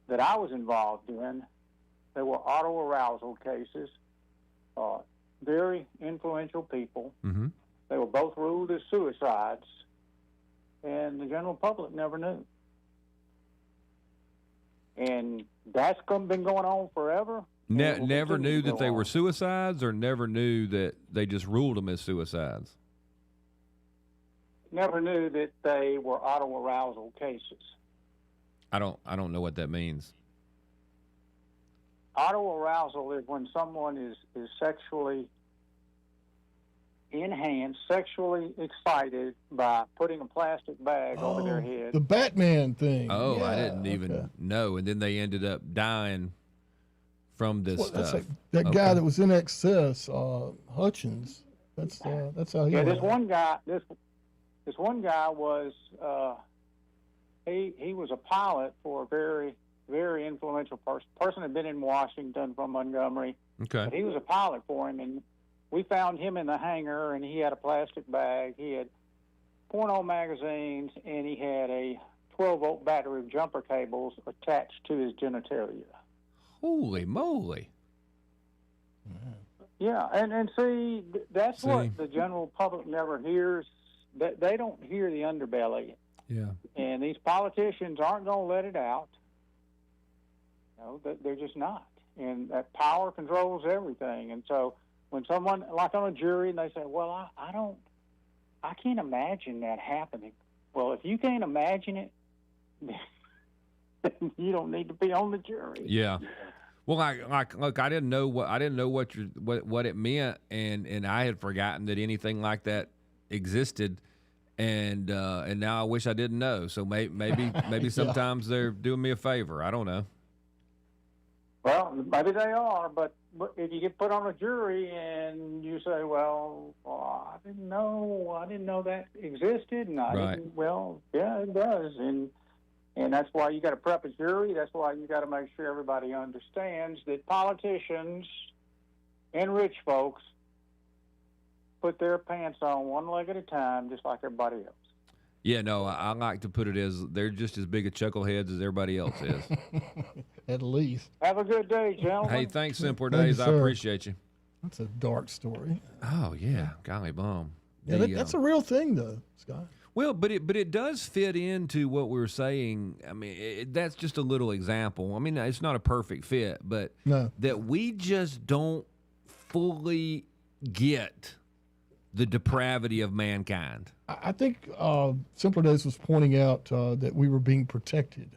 that I was involved in. They were autoarousal cases. Very influential people. Mm-hmm. They were both ruled as suicides, and the general public never knew. And that's been going on forever. Never knew that they were suicides, or never knew that they just ruled them as suicides? Never knew that they were autoarousal cases. I don't know what that means. Autoarousal is when someone is sexually enhanced, sexually excited by putting a plastic bag over their head. The Batman thing. Oh, yeah, I didn't even know. And then they ended up dying from this stuff. That's that guy that was in excess, Hutchins. That's how he. Yeah, went. this one guy was he was a pilot for a very, very influential person had been in Washington from Montgomery. Okay. But he was a pilot for him, and we found him in the hangar, and he had a plastic bag. He had porno magazines, and he had a 12-volt battery of jumper cables attached to his genitalia. Holy moly. Yeah, and see, that's what the general public never hears. They don't hear the underbelly. Yeah. And these politicians aren't going to let it out. No, they're just not. And that power controls everything. And so when someone, like on a jury, and they say, well, I can't imagine that happening. Well, if you can't imagine it, then you don't need to be on the jury. Yeah. Well, look, I didn't know what it meant, and I had forgotten that anything like that existed, and now I wish I didn't know. So maybe sometimes they're doing me a favor. I don't know. Well, maybe they are, but if you get put on a jury and you say, well, I didn't know that existed, and well, yeah, it does, and that's why you got to prep a jury. That's why you got to make sure everybody understands that politicians and rich folks put their pants on one leg at a time, just like everybody else. Yeah, no, I like to put it as they're just as big a chuckleheads as everybody else is. At least. Have a good day, gentlemen. Hey, thanks, Simpler Days. I appreciate you. That's a dark story. Oh, yeah. Golly bum. Yeah, that's a real thing, though, Scott. Well, but it does fit into what we were saying. I mean, that's just a little example. I mean, it's not a perfect fit, but that we just don't fully get the depravity of mankind. I think Simpler Days was pointing out that we were being protected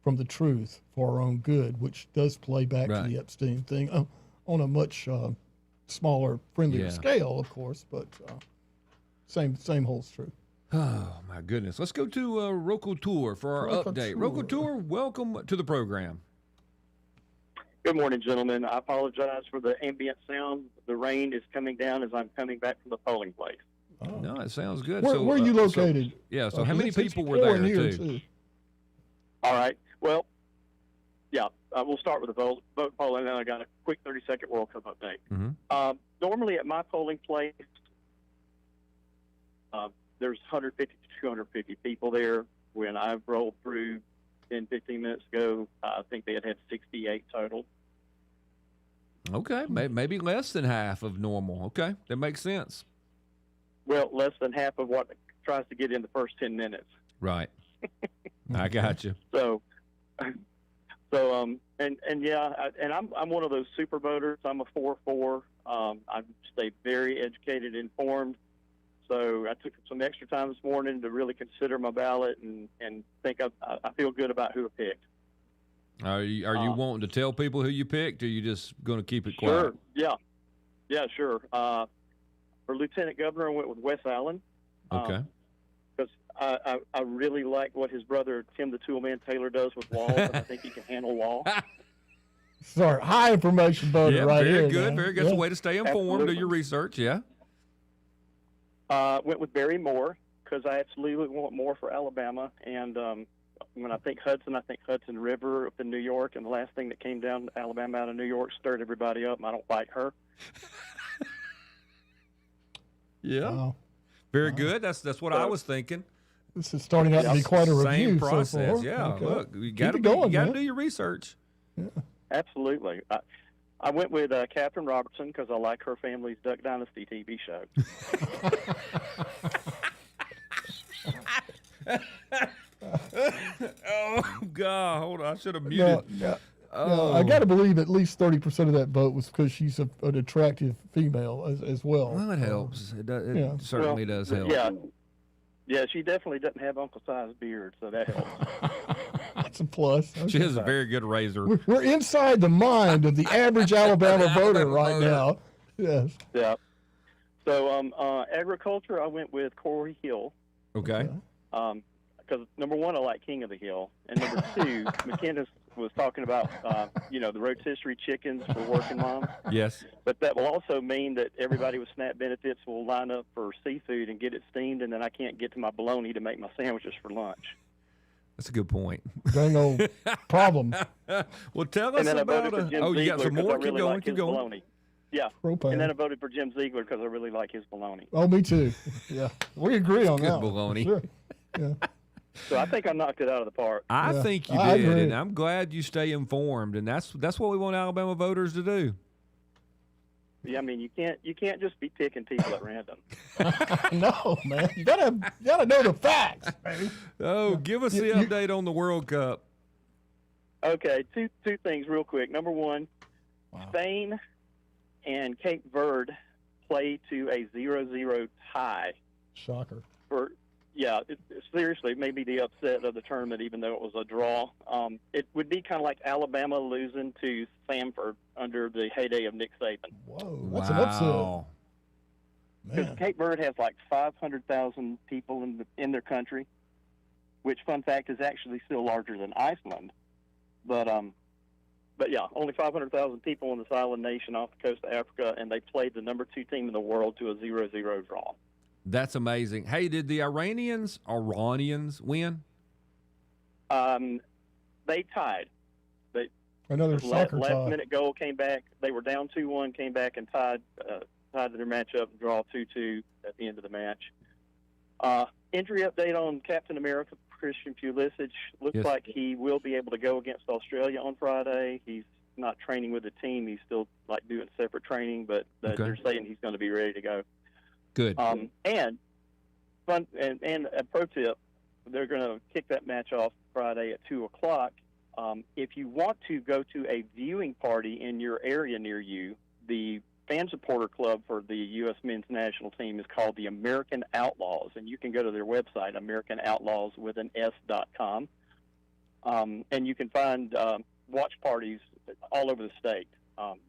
from the truth for our own good, which does play back to the Epstein thing on a much smaller, friendlier scale, of course, but same holds true. Oh, my goodness. Let's go to Roku Tour for our update. Roku Tour, welcome to the program. Good morning, gentlemen. I apologize for the ambient sound. The rain is coming down as I'm coming back from the polling place. Oh. No, it sounds good. Where are you located? So how many people were pouring there, here, too? All right. Well, yeah, we'll start with the vote poll, and then I got a quick 30-second World Cup update. Mm-hmm. Normally at my polling place, there's 150 to 250 people there. When I've rolled through 10, 15 minutes ago, I think they had 68 total. Okay, maybe less than half of normal. Okay, that makes sense. Well, less than half of what tries to get in the first 10 minutes. Right. I got you. So, and yeah, I'm one of those super voters. I'm a 4-4. I stay very educated, informed. So I took some extra time this morning to really consider my ballot and think I feel good about who I picked. Are you wanting to tell people who you picked, or are you just going to keep it quiet? Sure. Yeah, sure. For Lieutenant Governor, I went with Wes Allen. Okay. Because I really like what his brother Tim the Toolman Taylor does with Wall, and I think he can handle Wall. Sorry, high information voter right very here. Good, man. very good. It's a way to stay informed. Absolutely. Do your research, yeah. Went with Barry Moore because I absolutely want more for Alabama. And when I think Hudson River up in New York, and the last thing that came down to Alabama out of New York stirred everybody up, and I don't like her. Yeah. Wow. Very good. That's what I was thinking. This is starting out to be quite a Same review process. so far. Yeah. Okay. Look, you Keep got it going, to man. do your research. Yeah. Absolutely. I went with Catherine Robertson because I like her family's Duck Dynasty TV show. Oh God! Hold on, I should have muted. No, I got to believe at least 30% of that vote was because she's an attractive female as well. Well, it helps. It certainly does help. Yeah, she definitely doesn't have Uncle Si's beard, so that helps. That's a plus. Okay. She has a very good razor. We're inside the mind of the average Alabama voter right now. Yes. Yeah. So agriculture, I went with Corey Hill. Okay. Because number one, I like King of the Hill, and number two, McKinnis was talking about the rotisserie chickens for working moms. Yes. But that will also mean that everybody with SNAP benefits will line up for seafood and get it steamed, and then I can't get to my bologna to make my sandwiches for lunch. That's a good point. Dang old problem. Well, tell us about it. Oh, you got some more? Keep going. Keep going. Bologna. Yeah. Propane. And then I voted for Jim Ziegler because I really like his bologna. Oh, me too. Yeah. We agree on Good that. bologna. Sure. Yeah. So I think I knocked it out of the park. I think you I did, agree. and I'm glad you stay informed, and that's what we want Alabama voters to do. Yeah, I mean you can't just be picking people at random. No, man. You gotta know the facts, baby. Oh, give us the update on the World Cup. Okay, two things real quick. Number one, Spain and Cape Verde play to a 0-0 tie. Shocker. Seriously, it may be the upset of the tournament, even though it was a draw. It would be kind of like Alabama losing to Samford under the heyday of Nick Saban. Whoa, that's an upset. Because Cape Verde has like 500,000 people in their country, which, fun fact, is actually still larger than Iceland. But yeah, only 500,000 people in this island nation off the coast of Africa, and they played the number 2 team in the world to a 0-0 draw. That's amazing. Hey, did the Iranians win? They tied. Another soccer tie. Last minute goal came back. They were down 2-1, came back and tied their matchup and draw 2-2 at the end of the match. Injury update on Captain America, Christian Pulisic. Looks like he will be able to go against Australia on Friday. He's not training with the team. He's still doing separate training, but they're saying he's going to be ready to go. Good. And a pro tip, they're going to kick that match off Friday at 2:00. If you want to go to a viewing party in your area near you, the fan supporter club for the U.S. men's national team is called the American Outlaws, and you can go to their website, AmericanOutlaws.com, and you can find watch parties all over the state.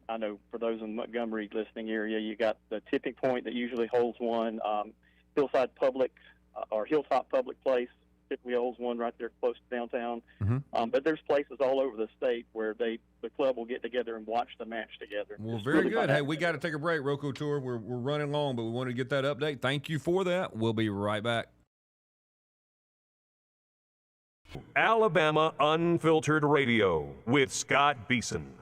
I know for those in the Montgomery listening area, you got the Tipping Point that usually holds one, Hillside Public or Hilltop Public Place typically holds one right there close to downtown. Mm-hmm. But there's places all over the state where the club will get together and watch the match together. Well, It's very really good. fun. Hey, we got to take a break, Rocco Tour. We're running long, but we wanted to get that update. Thank you for that. We'll be right back. Alabama Unfiltered Radio with Scott Beason.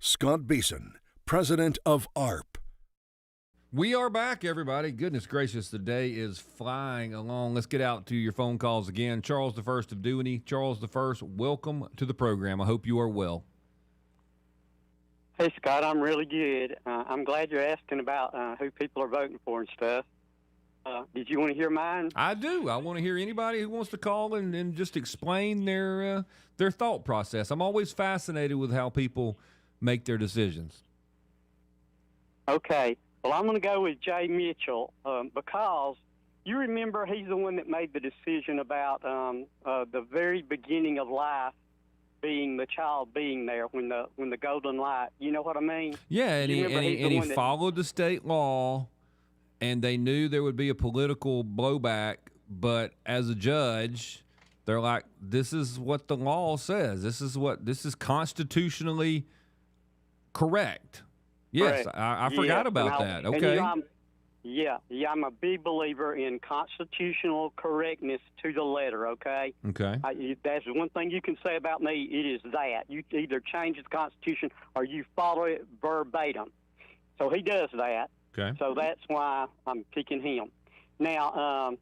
Scott Beason, president of ARP. We are back, everybody. Goodness gracious, the day is flying along. Let's get out to your phone calls again. Charles the First of Dewey. Charles the First, welcome to the program. I hope you are well. Hey, Scott, I'm really good. I'm glad you're asking about who people are voting for and stuff. Did you want to hear mine? I do. I want to hear anybody who wants to call and just explain their thought process. I'm always fascinated with how people make their decisions. Okay. Well, I'm going to go with Jay Mitchell because you remember he's the one that made the decision about the very beginning of life being the child being there when the golden light. You know what I mean? Yeah, and he followed the state law, and they knew there would be a political blowback. But as a judge, they're like, "This is what the law says. This is constitutionally correct." Yes, I forgot about that. Okay. I'm a big believer in constitutional correctness to the letter, okay? Okay. That's one thing you can say about me. It is that. You either change the Constitution or you follow it verbatim. So he does that. Okay. So that's why I'm picking him. Now,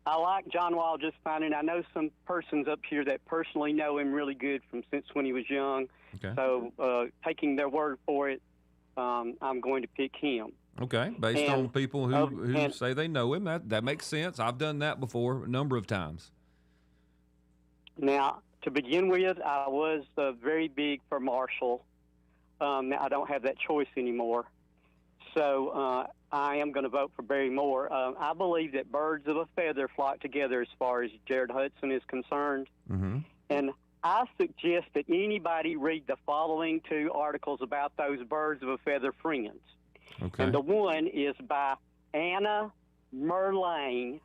I like John Wall just fine, and I know some persons up here that personally know him really good from since when he was young. Okay. So taking their word for it, I'm going to pick him. Okay, based on people who say they know him, that makes sense. I've done that before a number of times. Now, to begin with, I was very big for Marshall. Now I don't have that choice anymore. So I am going to vote for Barry Moore. I believe that birds of a feather flock together as far as Jared Hudson is concerned. Mm-hmm. And I suggest that anybody read the following two articles about those birds of a feather friends. Okay. And the one is by Anna Merlane,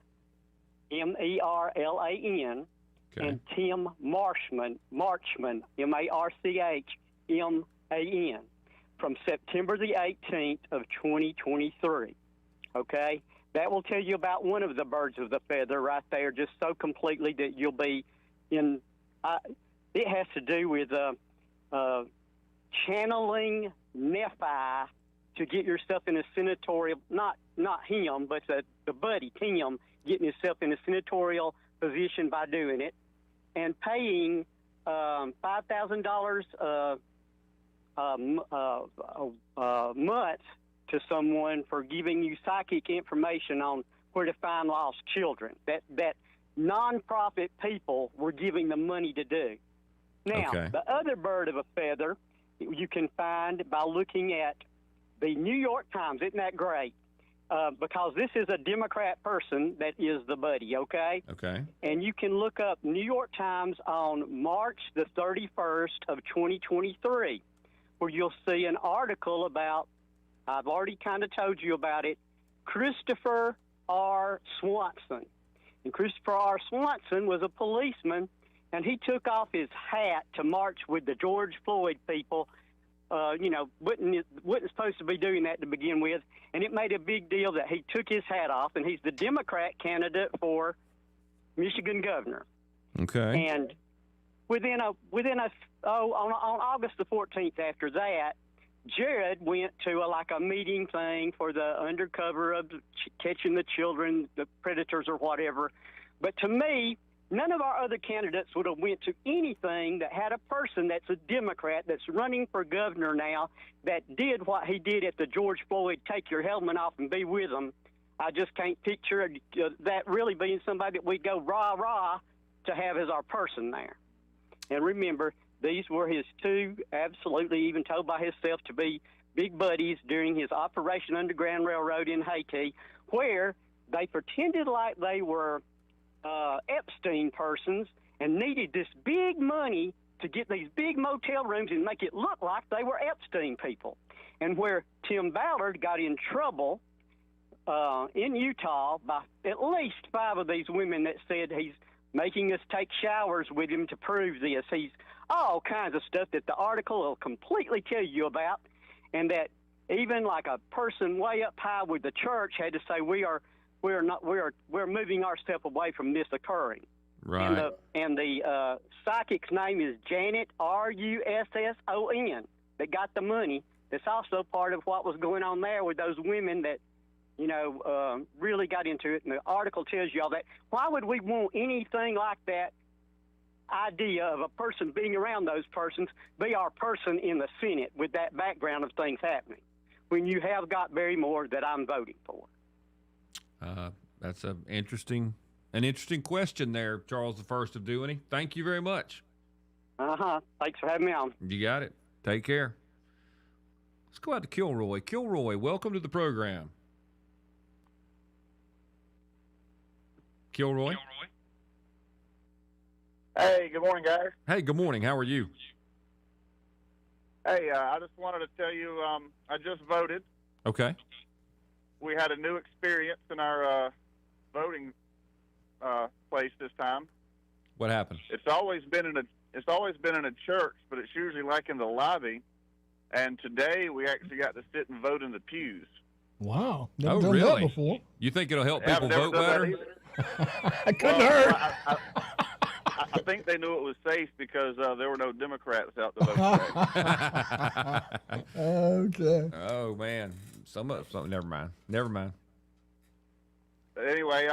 Merlan, Okay. and Tim Marchman, Marchman, from September the 18th of 2023. Okay? That will tell you about one of the birds of the feather right there, just so completely that you'll be in. It has to do with channeling Nephi to get yourself in a senatorial, not him, but the buddy, Tim, getting himself in a senatorial position by doing it, and paying $5,000 a month to someone for giving you psychic information on where to find lost children. That nonprofit people were giving the money to do. Now, Okay. The other bird of a feather you can find by looking at the New York Times. Isn't that great? Because this is a Democrat person that is the buddy, okay? Okay. And you can look up New York Times on March the 31st of 2023, where you'll see an article about, I've already kind of told you about it, Christopher R. Swanson. And Christopher R. Swanson was a policeman, and he took off his hat to march with the George Floyd people. Wasn't supposed to be doing that to begin with, and it made a big deal that he took his hat off, and he's the Democrat candidate for Michigan governor. Okay. And on August the 14th after that, Jared went to a meeting thing for the undercover of catching the children, the predators or whatever. But to me, none of our other candidates would have went to anything that had a person that's a Democrat that's running for governor now that did what he did at the George Floyd, take your helmet off and be with them. I just can't picture that really being somebody that we go rah-rah to have as our person there. And remember, these were his two, absolutely even told by himself to be big buddies during his Operation Underground Railroad in Haiti, where they pretended like they were Epstein persons and needed this big money to get these big motel rooms and make it look like they were Epstein people. And where Tim Ballard got in trouble in Utah by at least 5 of these women that said he's making us take showers with him to prove this. He's all kinds of stuff that the article will completely tell you about, and that even like a person way up high with the church had to say we're moving ourselves away from this occurring. Right. And the psychic's name is Janet Russon that got the money. That's also part of what was going on there with those women that really got into it. And the article tells you all that. Why would we want anything like that idea of a person being around those persons be our person in the Senate with that background of things happening when you have got Barry Moore that I'm voting for? That's an interesting question there, Charles I of Dewey. Thank you very much. Thanks for having me on. You got it. Take care. Let's go out to Kilroy. Kilroy, welcome to the program. Kilroy? Hey, good morning, guys. Hey, good morning. How are you? Hey, I just wanted to tell you I just voted. Okay. We had a new experience in our voting place this time. What happened? It's always been in a church, but it's usually like in the lobby. And today we actually got to sit and vote in the pews. Wow. Never done that before. You think it'll help people vote better? It couldn't hurt. I think they knew it was safe because there were no Democrats out to vote today. Okay. Oh, man. Never mind. But anyway,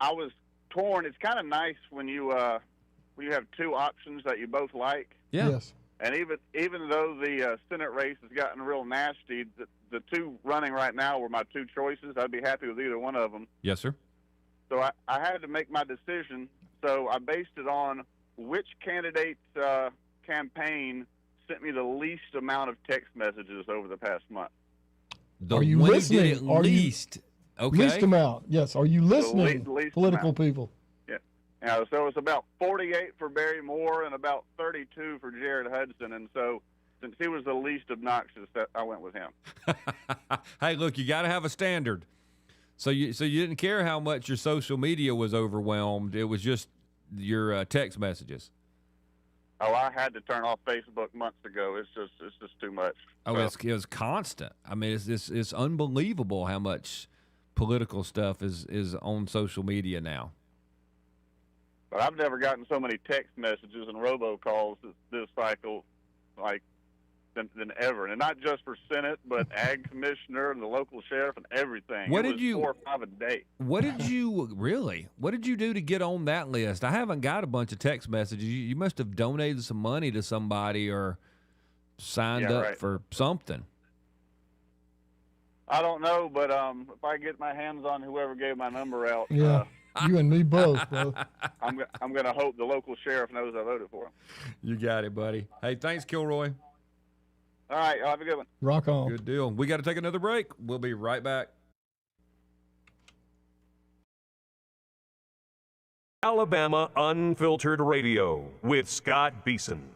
I was torn. It's kind of nice when you have two options that you both like. Yeah. Yes. And even though the Senate race has gotten real nasty, the two running right now were my two choices. I'd be happy with either one of them. Yes, sir. So I had to make my decision. So I based it on which candidate's campaign sent me the least amount of text messages over the past month. Are you listening? Least amount. Yes. Are you listening, least political amount. people? Yeah, so it's about 48 for Barry Moore and about 32 for Jared Hudson. And so since he was the least obnoxious, I went with him. Hey, look, you got to have a standard. So you didn't care how much your social media was overwhelmed. It was just your text messages. Oh, I had to turn off Facebook months ago. It's just too much. Oh, it was constant. I mean, it's unbelievable how much political stuff is on social media now. But I've never gotten so many text messages and robocalls this cycle than ever. And not just for Senate, but Ag Commissioner and the local sheriff and everything. It was 4 or 5 a day. What did you do to get on that list? I haven't got a bunch of text messages. You must have donated some money to somebody or signed up for something. I don't know, but if I get my hands on whoever gave my number out, you and me both, bro. I'm going to hope the local sheriff knows I voted for him. You got it, buddy. Hey, thanks, Kilroy. All right, y'all have a good one. Rock on. Good deal. We got to take another break. We'll be right back. Alabama Unfiltered Radio with Scott Beason.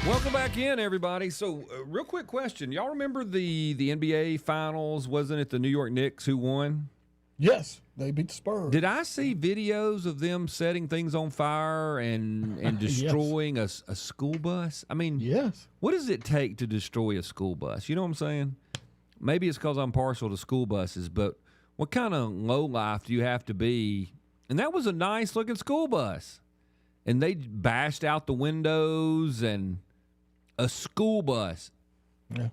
Welcome back in, everybody. So, real quick question. Y'all remember the NBA Finals? Wasn't it the New York Knicks who won? Yes, they beat the Spurs. Did I see videos of them setting things on fire and destroying a school bus? I mean, yes. What does it take to destroy a school bus? You know what I'm saying? Maybe it's because I'm partial to school buses, but what kind of lowlife do you have to be? And that was a nice-looking school bus. And they bashed out the windows and a school bus. Yeah.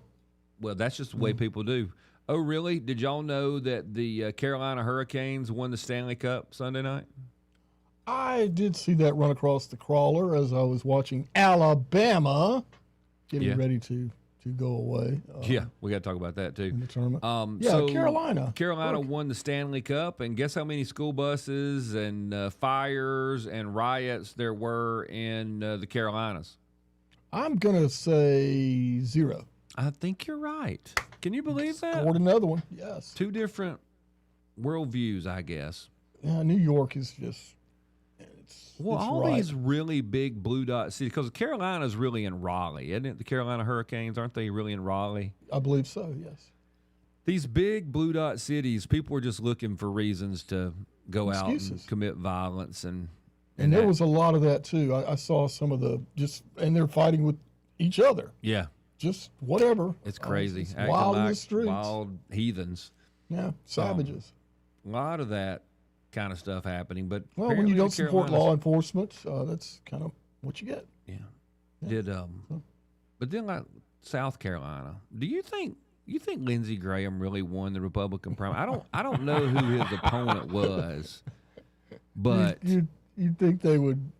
Well, that's just the way people do. Oh, really? Did y'all know that the Carolina Hurricanes won the Stanley Cup Sunday night? I did see that run across the crawler as I was watching Alabama getting ready to go away. Yeah, we got to talk about that too. In the tournament. So Carolina won the Stanley Cup, and guess how many school buses and fires and riots there were in the Carolinas? I'm going to say 0. I think you're right. Can you believe that? Scored another one, yes. 2 different worldviews, I guess. Yeah, New York is just... these really big blue dot cities, because Carolina's really in Raleigh, isn't it? The Carolina Hurricanes, aren't they really in Raleigh? I believe so, yes. These big blue dot cities, people are just looking for reasons to go out and commit violence. And there was a lot of that, too. I saw some of and they're fighting with each other. Yeah. Just whatever. It's crazy. It's wild in the streets. Wild heathens. Yeah, savages. A lot of that kind of stuff happening, but when you don't support law enforcement, that's kind of what you get. Yeah. But then like South Carolina, do you think Lindsey Graham really won the Republican primary? I don't know who his opponent was, but you'd think they would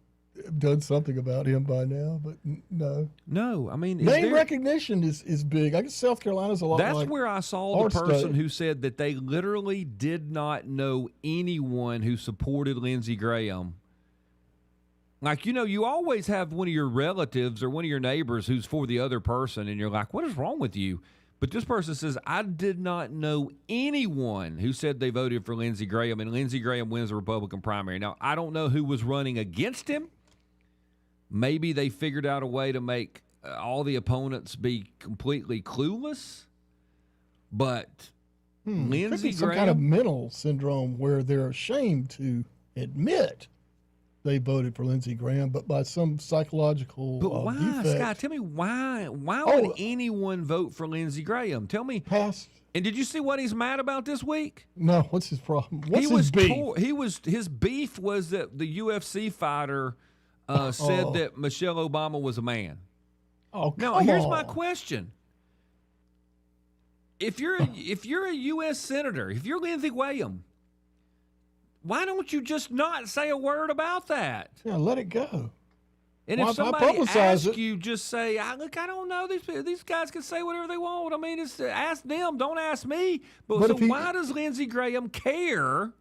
have done something about him by now, but no. No, I mean, name recognition is big. I guess South Carolina's a lot. That's where I saw the person who said that they literally did not know anyone who supported Lindsey Graham. Like, you always have one of your relatives or one of your neighbors who's for the other person, and you're like, what is wrong with you? But this person says, I did not know anyone who said they voted for Lindsey Graham, and Lindsey Graham wins the Republican primary. Now, I don't know who was running against him. Maybe they figured out a way to make all the opponents be completely clueless. But Lindsey Graham, some kind of mental syndrome where they're ashamed to admit they voted for Lindsey Graham, but by some psychological defect. Scott, tell me why would anyone vote for Lindsey Graham? Tell me. And did you see what he's mad about this week? No, what's his problem? What's his beef? His beef was that the UFC fighter said that Michelle Obama was a man. Now, here's my question. If you're a U.S. senator, if you're Lindsey Graham, why don't you just not say a word about that? Yeah, let it go. And if somebody asks you, just say, look, I don't know. These guys can say whatever they want. I mean, it's ask them. Don't ask me. But so why does Lindsey Graham care?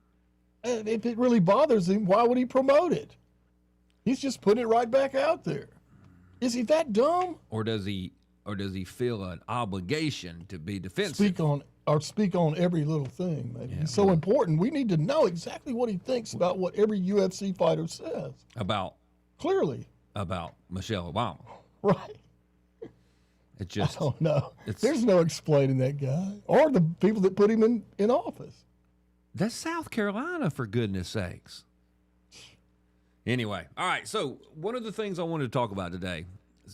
If it really bothers him, why would he promote it? He's just putting it right back out there. Is he that dumb? Or does he feel an obligation to be defensive? Speak on every little thing. Maybe. He's so important. We need to know exactly what he thinks about what every UFC fighter says. About Michelle Obama. Right. It just, I don't know. There's no explaining that guy or the people that put him in office. That's South Carolina, for goodness sakes. Anyway, all right. So one of the things I wanted to talk about today,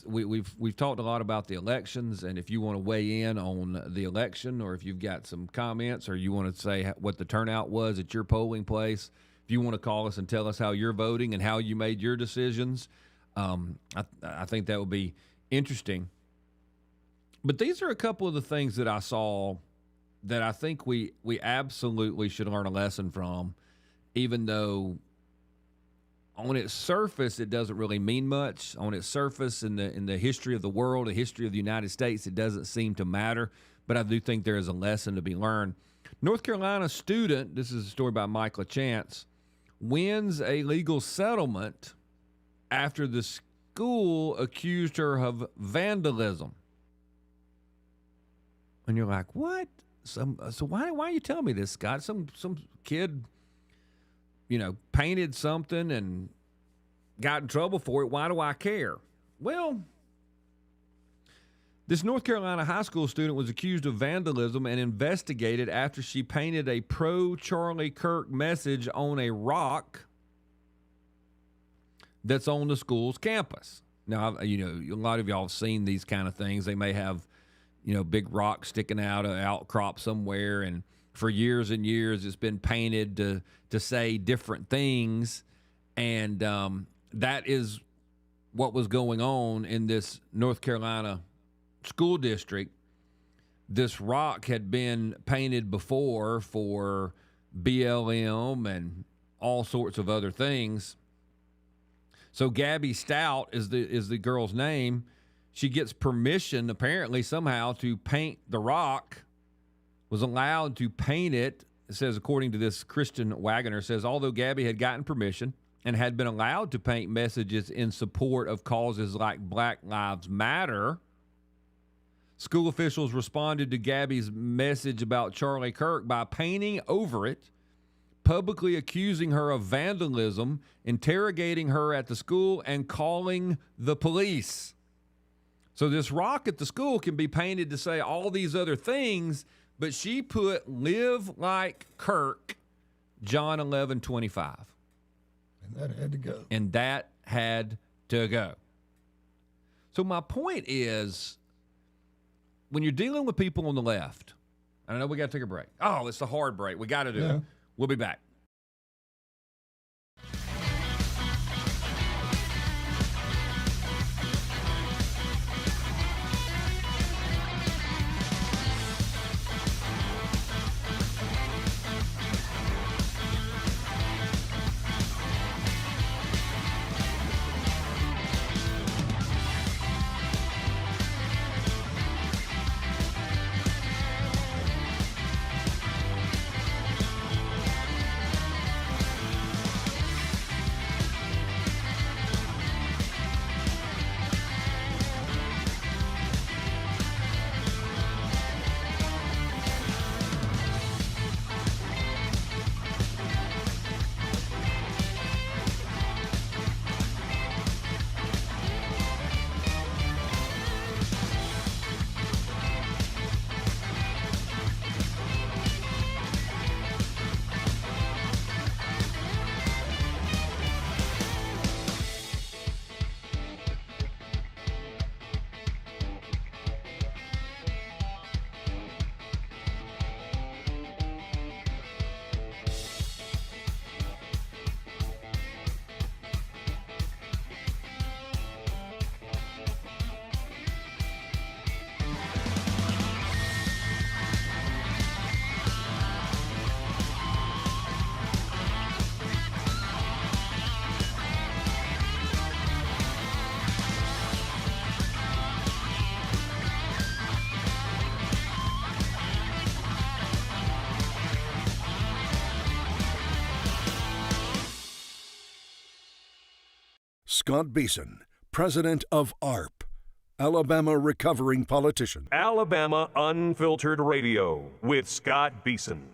we've talked a lot about the elections, and if you want to weigh in on the election, or if you've got some comments, or you want to say what the turnout was at your polling place, if you want to call us and tell us how you're voting and how you made your decisions, I think that would be interesting. But these are a couple of the things that I saw that I think we absolutely should learn a lesson from, even though on its surface it doesn't really mean much. On its surface, in the history of the world, the history of the United States, it doesn't seem to matter. But I do think there is a lesson to be learned. North Carolina student, this is a story by Mike LaChance, wins a legal settlement after the school accused her of vandalism. And you're like, what? So why are you telling me this, Scott? Some kid, painted something and got in trouble for it. Why do I care? Well, This North Carolina high school student was accused of vandalism and investigated after she painted a pro-Charlie Kirk message on a rock that's on the school's campus. Now, a lot of y'all have seen these kind of things. They may have, big rocks sticking out, an outcrop somewhere, and for years and years it's been painted to say different things, and that is what was going on in this North Carolina school district. This rock had been painted before for BLM and all sorts of other things. So Gabby Stout is the girl's name. She gets permission, apparently, somehow, to paint the rock, was allowed to paint it. It says, according to this Christian Wagoner, says, although Gabby had gotten permission and had been allowed to paint messages in support of causes like Black Lives Matter, school officials responded to Gabby's message about Charlie Kirk by painting over it, publicly accusing her of vandalism, interrogating her at the school, and calling the police. So this rock at the school can be painted to say all these other things, but she put "Live like Kirk," John 11:25. And that had to go. And that had to go. So my point is, when you're dealing with people on the left, I know we got to take a break. Oh, it's the hard break. We got to do it. We'll be back. Scott Beason, president of ARP, Alabama Recovering Politician. Alabama Unfiltered Radio with Scott Beason.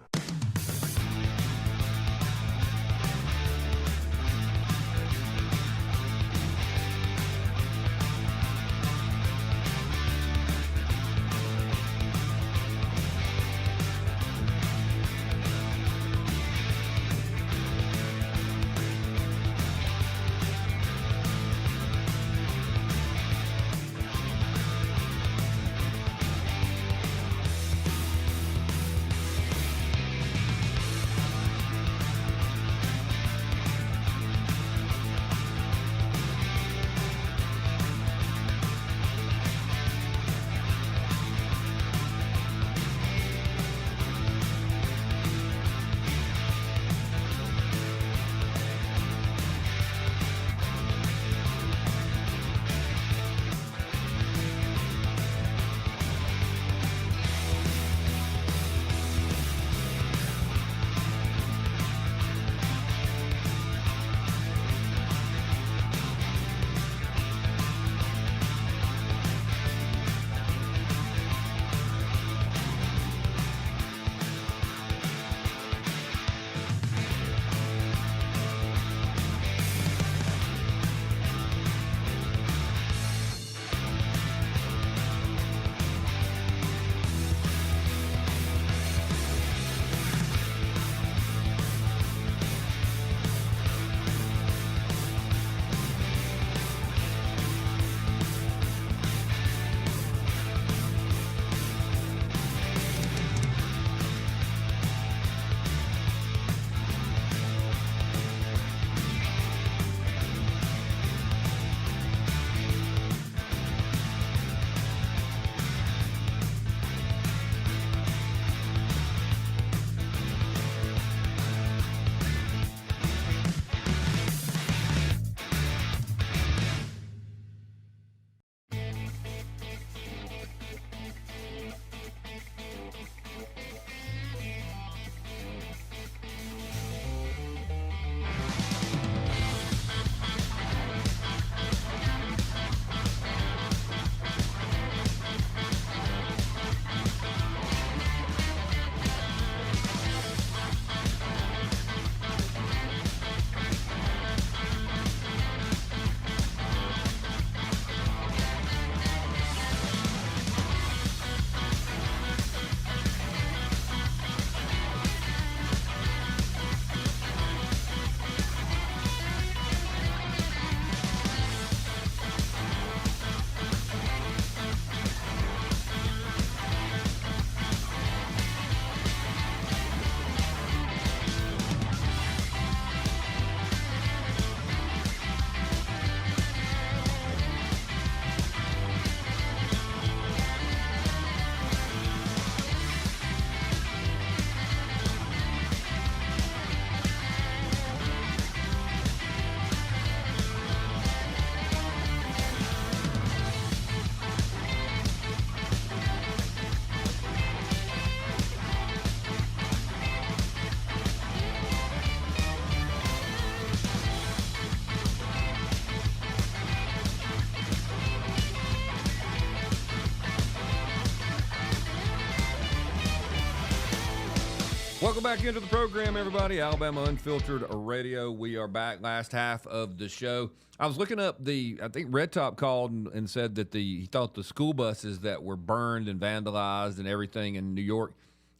Welcome back into the program, everybody. Alabama Unfiltered Radio. We are back. Last half of the show. I was looking up I think Red Top called and said that he thought the school buses that were burned and vandalized and everything in New York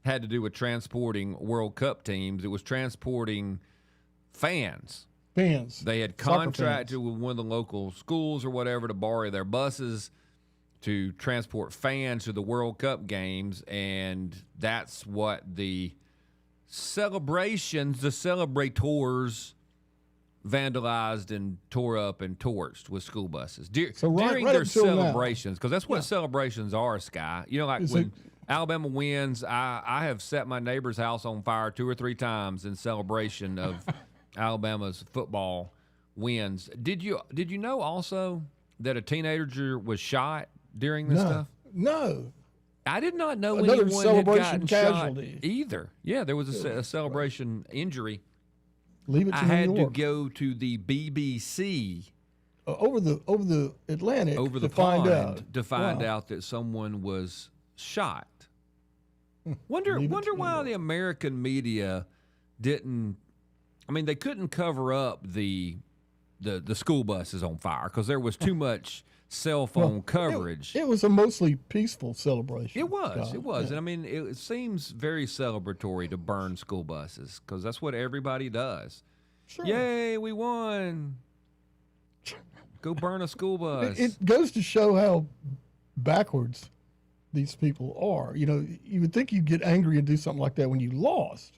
had to do with transporting World Cup teams. It was transporting fans. They had contracted with one of the local schools or whatever to borrow their buses to transport fans to the World Cup games, and that's what the celebrations, the celebrators vandalized and tore up and torched with school buses during their celebrations, because that's what celebrations are, Sky. You know, like when Alabama wins, I have set my neighbor's house on fire 2 or 3 times in celebration of Alabama's football wins. Did you know also that a teenager was shot during this stuff? No. I did not know Another anyone had gotten casualty. shot either. Yeah, there was a celebration injury. Leave it to I New had York. to go to the BBC over the Atlantic over the to find pond out. to find out that someone was shot. Wonder why the American media didn't. I mean, they couldn't cover up the school buses on fire because there was too much cell phone coverage. It was a mostly peaceful celebration. It was. And I mean, it seems very celebratory to burn school buses because that's what everybody does. Sure. Yay, we won. Go burn a school bus. It goes to show how backwards these people are. You know, you would think you'd get angry and do something like that when you lost.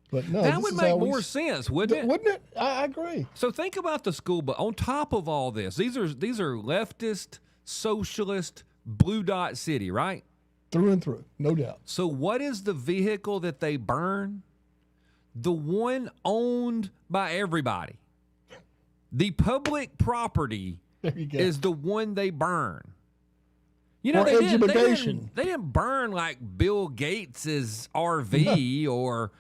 But no, that would make more sense, wouldn't it? Wouldn't it? I agree. So think about the school bus. On top of all this, these are leftist, socialist, blue dot city, right? Through and through, no doubt. So what is the vehicle that they burn? The one owned by everybody. The public property is the one they burn. You know, they didn't burn like Bill Gates's RV or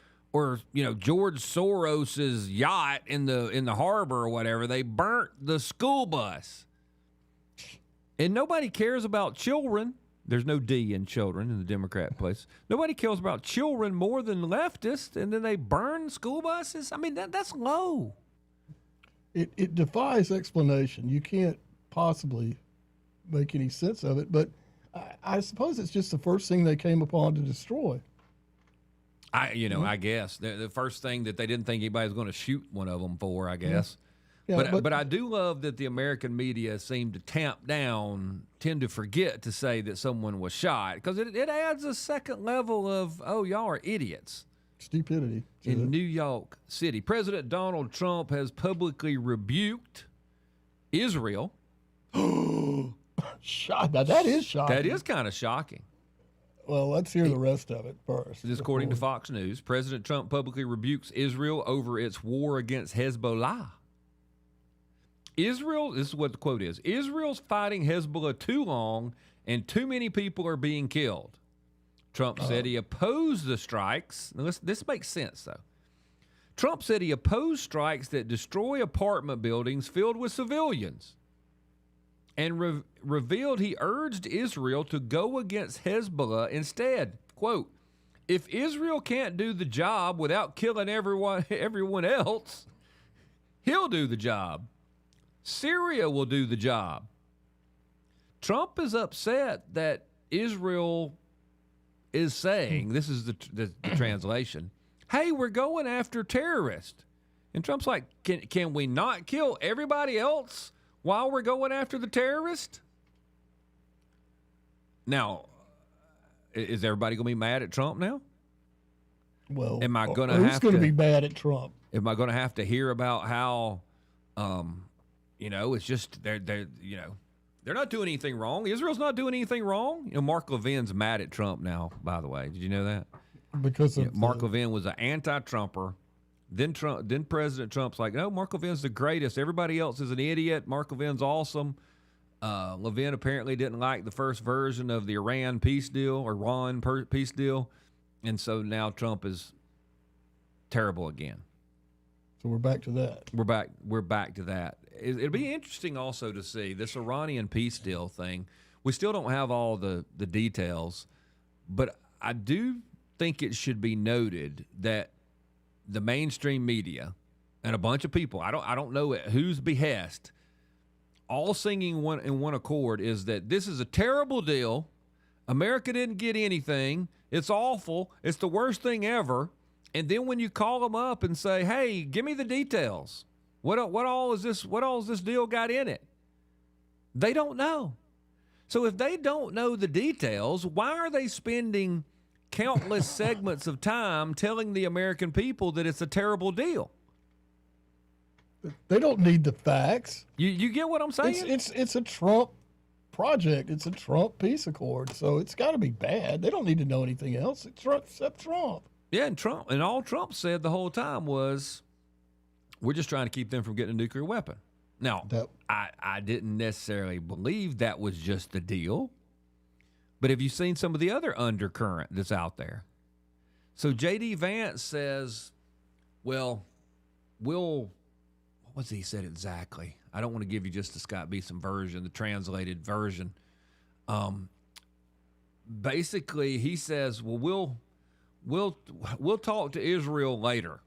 George Soros's yacht in the harbor or whatever. They burnt the school bus. And nobody cares about children. There's no D in children in the Democrat place. Nobody cares about children more than leftists, and then they burn school buses? I mean, that's low. It defies explanation. You can't possibly make any sense of it, but I suppose it's just the first thing they came upon to destroy. I guess the first thing that they didn't think anybody was going to shoot one of them for, I guess. Yeah, but I do love that the American media seem to tend to forget to say that someone was shot, because it adds a second level of, y'all are idiots. Stupidity. In New York City, President Donald Trump has publicly rebuked Israel. Shot. Now that is shocking. That is kind of shocking. Well, let's hear the rest of it first. This, according to Fox News, President Trump publicly rebukes Israel over its war against Hezbollah. This is what the quote is: Israel's fighting Hezbollah too long and too many people are being killed. Trump said he opposed the strikes. Now, this makes sense, though. Trump said he opposed strikes that destroy apartment buildings filled with civilians, and revealed he urged Israel to go against Hezbollah instead. Quote, if Israel can't do the job without killing everyone else, he'll do the job. Syria will do the job. Trump is upset that Israel is saying, this is the translation, hey, we're going after terrorists. And Trump's like, can we not kill everybody else while we're going after the terrorist? Now, is everybody going to be mad at Trump now? Well, am I going to who's going to be mad at Trump? Am I going to have to hear about how, it's just they're not doing anything wrong. Israel's not doing anything wrong. Mark Levin's mad at Trump now, by the way. Did you know that? Because of Mark Levin was an anti-Trumper. Then President Trump's like, no, Mark Levin's the greatest. Everybody else is an idiot. Mark Levin's awesome. Levin apparently didn't like the first version of the Iran peace deal, peace deal. And so now Trump is terrible again. So we're back to that. We're back to that. It'll be interesting also to see this Iranian peace deal thing. We still don't have all the details, but I do think it should be noted that the mainstream media and a bunch of people, I don't know at whose behest, all singing in one accord is that this is a terrible deal. America didn't get anything. It's awful. It's the worst thing ever. And then when you call them up and say, "Hey, give me the details. What all is this deal got in it?" They don't know. So if they don't know the details, why are they spending countless segments of time telling the American people that it's a terrible deal? They don't need the facts. You get what I'm saying? It's a Trump project. It's a Trump peace accord. So it's got to be bad. They don't need to know anything else except Trump. Yeah, and all Trump said the whole time was, we're just trying to keep them from getting a nuclear weapon. Now, I didn't necessarily believe that was just the deal. But have you seen some of the other undercurrent that's out there? So J.D. Vance says, well, what was he said exactly? I don't want to give you just the Scott Beason version, the translated version. Basically, he says, well, we'll talk to Israel later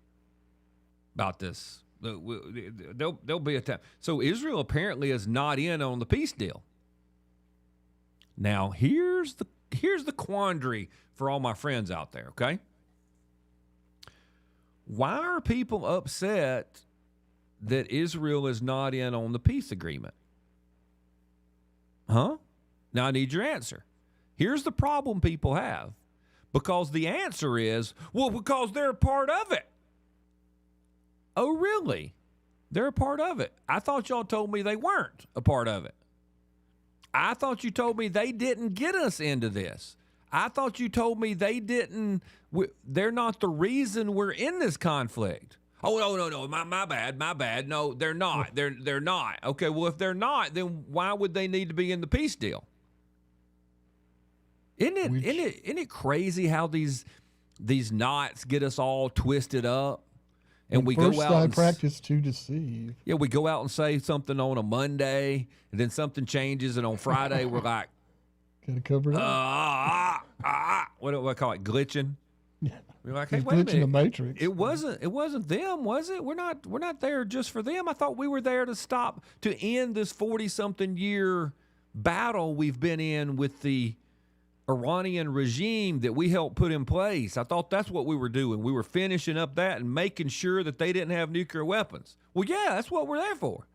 about this. There'll be a time. So Israel apparently is not in on the peace deal. Now, here's the quandary for all my friends out there, okay? Why are people upset that Israel is not in on the peace agreement? Huh? Now I need your answer. Here's the problem people have. Because the answer is, well, because they're a part of it. Oh, really? They're a part of it. I thought y'all told me they weren't a part of it. I thought you told me they didn't get us into this. I thought you told me they're not the reason we're in this conflict. Oh, no, my bad. No, they're not. They're not. Okay, well, if they're not, then why would they need to be in the peace deal? Isn't it crazy how these knots get us all twisted up? And we first go out I and practice to deceive. Yeah, we go out and say something on a Monday, and then something changes, and on Friday we're like, gotta cover it up. What do I call it? Glitching. Yeah. We're like, hey, He's wait a glitching minute. the Matrix. It wasn't them, was it? We're not there just for them. I thought we were there to end this 40-something year battle we've been in with the Iranian regime that we helped put in place. I thought that's what we were doing. We were finishing up that and making sure that they didn't have nuclear weapons. Well, yeah, that's what we're there for.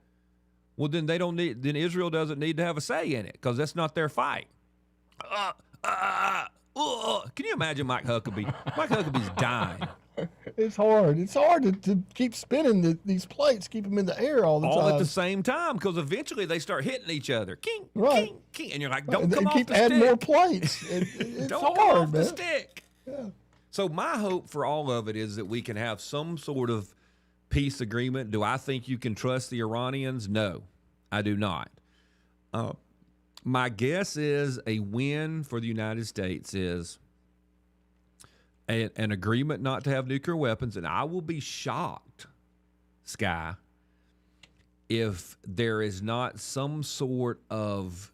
Well, then then Israel doesn't need to have a say in it because that's not their fight. Can you imagine Mike Huckabee? Mike Huckabee's dying. It's hard. It's hard to keep spinning these plates, keep them in the air all the time. All at the same time, because eventually they start hitting each other. King, right. king, king. And you're like, don't come off the stick. Keep adding more plates. It's don't hard, come off man. the stick. Yeah. So my hope for all of it is that we can have some sort of peace agreement. Do I think you can trust the Iranians? No, I do not. My guess is a win for the United States is an agreement not to have nuclear weapons, and I will be shocked, Sky, if there is not some sort of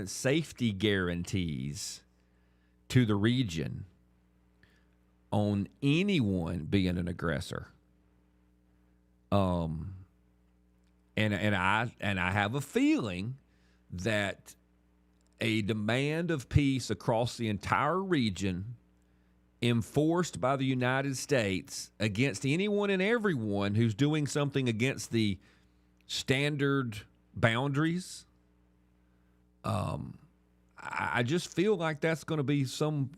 safety guarantees to the region on anyone being an aggressor. And I have a feeling that a demand of peace across the entire region enforced by the United States against anyone and everyone who's doing something against the standard boundaries, I just feel like that's going to be some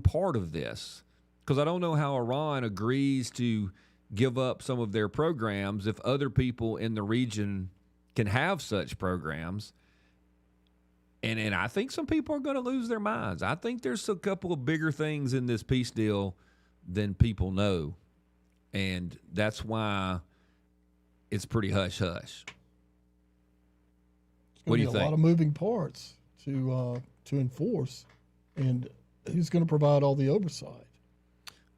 part of this, because I don't know how Iran agrees to give up some of their programs if other people in the region can have such programs. And I think some people are going to lose their minds. I think there's a couple of bigger things in this peace deal than people know. And that's why it's pretty hush-hush. What do you think? A lot of moving parts to enforce. And who's going to provide all the oversight?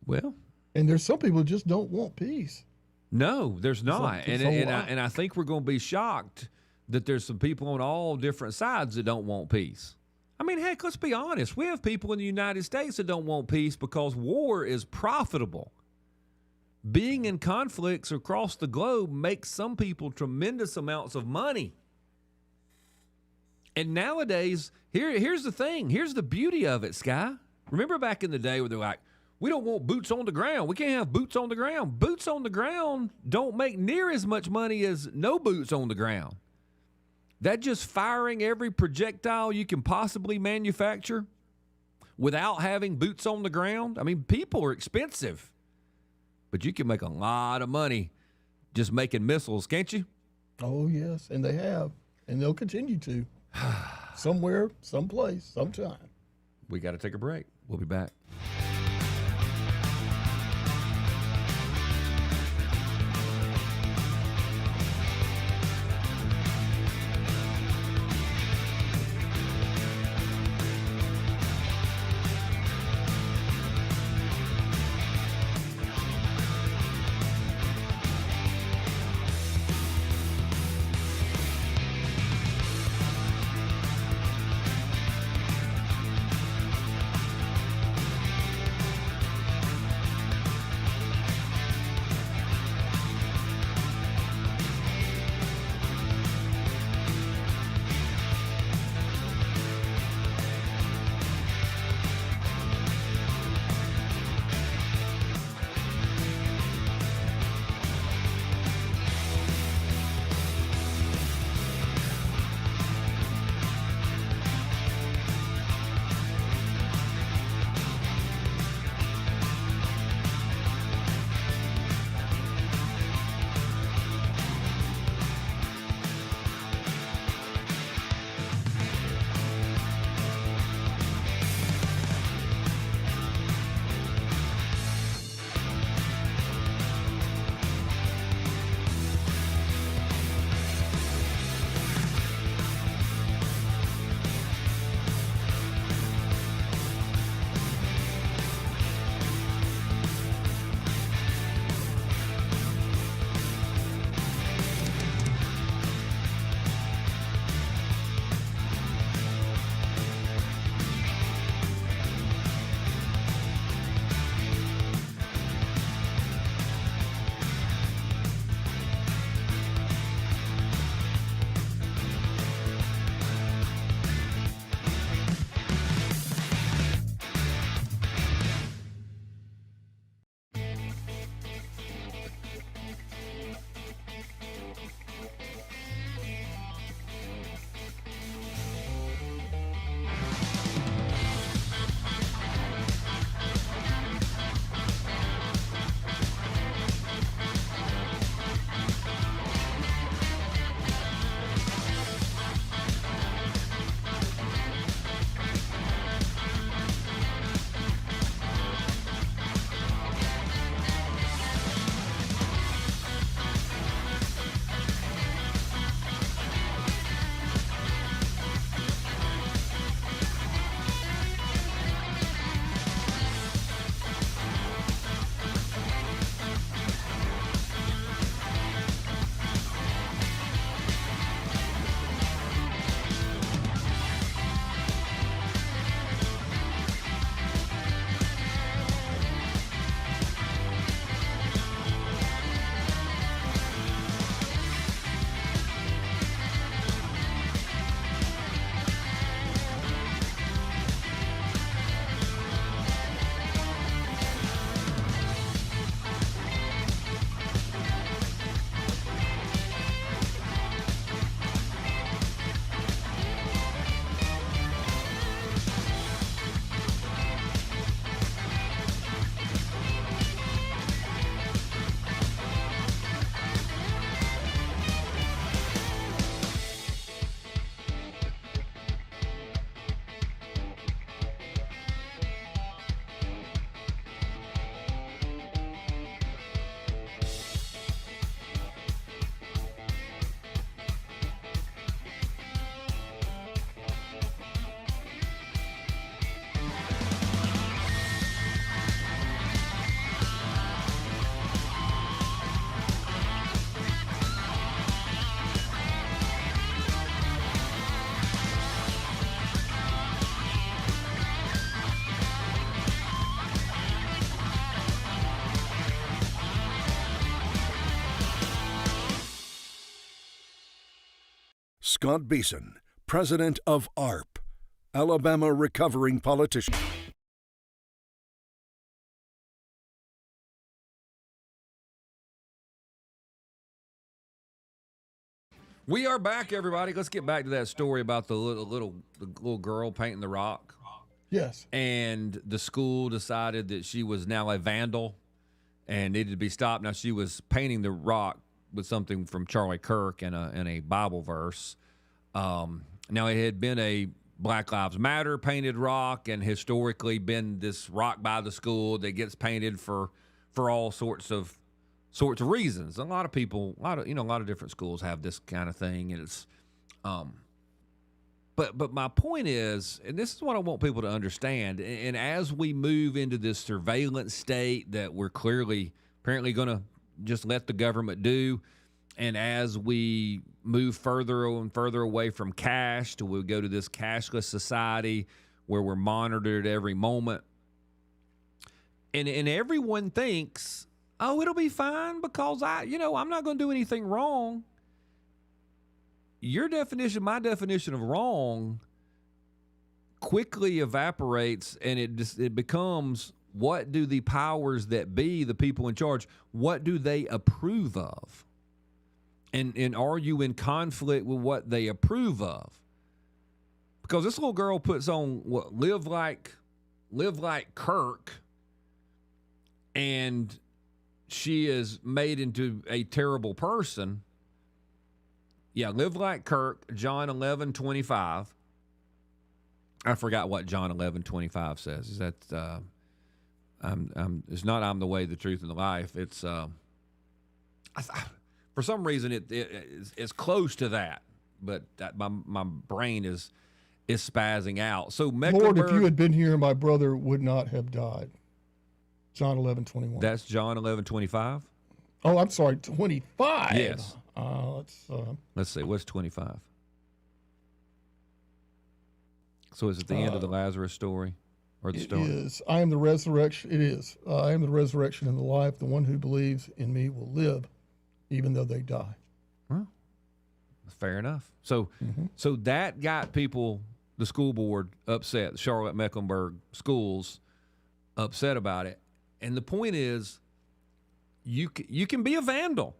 Well. And there's some people who just don't want peace. No, there's not. And I think we're going to be shocked that there's some people on all different sides that don't want peace. I mean, heck, let's be honest. We have people in the United States that don't want peace because war is profitable. Being in conflicts across the globe makes some people tremendous amounts of money. And nowadays, here's the thing. Here's the beauty of it, Sky. Remember back in the day where they're like, we don't want boots on the ground. We can't have boots on the ground. Boots on the ground don't make near as much money as no boots on the ground. That just firing every projectile you can possibly manufacture without having boots on the ground. I mean, people are expensive, but you can make a lot of money just making missiles, can't you? Oh, yes, and they have, and they'll continue to. Somewhere, someplace, sometime. We got to take a break. We'll be back. Scott Beason, president of ARP, Alabama Recovering Politician. We are back, everybody. Let's get back to that story about the little girl painting the rock. Yes. And the school decided that she was now a vandal and needed to be stopped. Now, she was painting the rock with something from Charlie Kirk and a Bible verse. Now, it had been a Black Lives Matter painted rock, and historically been this rock by the school that gets painted for all sorts of reasons. A lot of people, a lot of different schools have this kind of thing, and it's, but my point is, and this is what I want people to understand, and as we move into this surveillance state that we're apparently going to just let the government do, and as we move further and further away from cash till we go to this cashless society where we're monitored every moment, and everyone thinks, oh, it'll be fine because I'm not going to do anything wrong. Your definition, my definition of wrong quickly evaporates, and it becomes, what do the powers that be, the people in charge, what do they approve of? And are you in conflict with what they approve of? Because this little girl puts on what, live like Kirk, and she is made into a terrible person. Yeah, live like Kirk, John 11:25. I forgot what John 11:25 says. Is that it's not I'm the way, the truth, and the life. It's for some reason it's close to that, but my brain is spazzing out. So Lord, if you had been here, my brother would not have died. John 11:21. That's John 11:25. Oh, I'm sorry, 25. Yes. Let's see. What's 25? So is it the end of the Lazarus story, or the story? It is. I am the resurrection. It is. I am the resurrection and the life. The one who believes in me will live, even though they die. Well, fair enough. So, so that got people, the school board, upset. The Charlotte Mecklenburg schools upset about it. And the point is, you can be a vandal.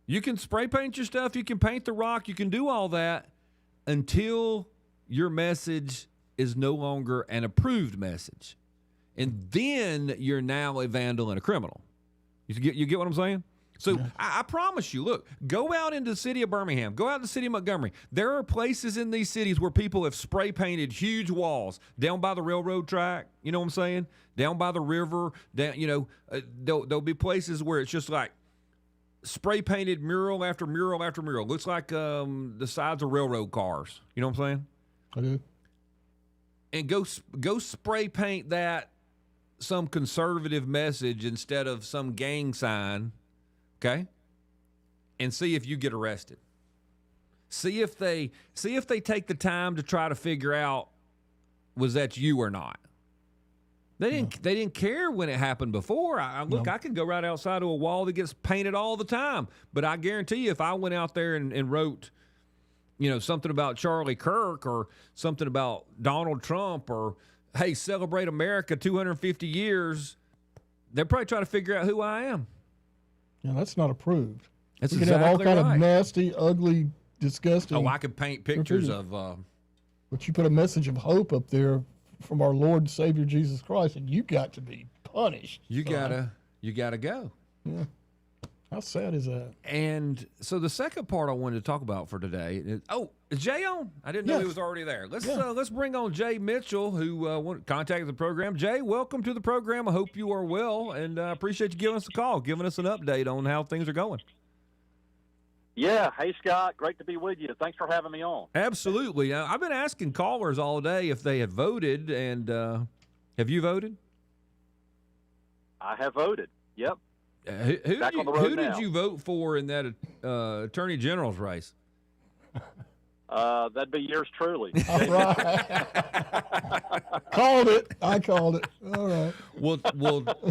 You can spray paint your stuff. You can paint the rock. You can do all that until your message is no longer an approved message. And then you're now a vandal and a criminal. You get what I'm saying? So I promise you, look, go out into the city of Birmingham, go out in the city of Montgomery. There are places in these cities where people have spray painted huge walls down by the railroad track. You know what I'm saying? Down by the river. Down, there'll be places where it's just like spray painted mural after mural after mural. Looks like the sides of railroad cars. You know what I'm saying? I do. And go spray paint that some conservative message instead of some gang sign. Okay, and see if you get arrested. See if they take the time to try to figure out, was that you or not. They didn't care when it happened before. I can go right outside to a wall that gets painted all the time. But I guarantee you, if I went out there and wrote, something about Charlie Kirk or something about Donald Trump or, hey, celebrate America 250 years, they're probably trying to figure out who I am. Yeah, that's not approved. That's we can have all kind right. of nasty, ugly, disgusting. Oh, I could paint pictures of. But you put a message of hope up there from our Lord and Savior Jesus Christ, and you got to be punished. You gotta go. Yeah. How sad is that? And so the second part I wanted to talk about for today is, is Jay on? I didn't know he was already there. Let's bring on Jay Mitchell, who contacted the program. Jay, welcome to the program. I hope you are well, and I appreciate you giving us a call, giving us an update on how things are going. Yeah. Hey, Scott. Great to be with you. Thanks for having me on. Absolutely. I've been asking callers all day if they had voted, and have you voted? I have voted. Yep. Who did you vote for in that attorney general's race? That'd be yours truly. All right. Called it. I called it. All right. Well,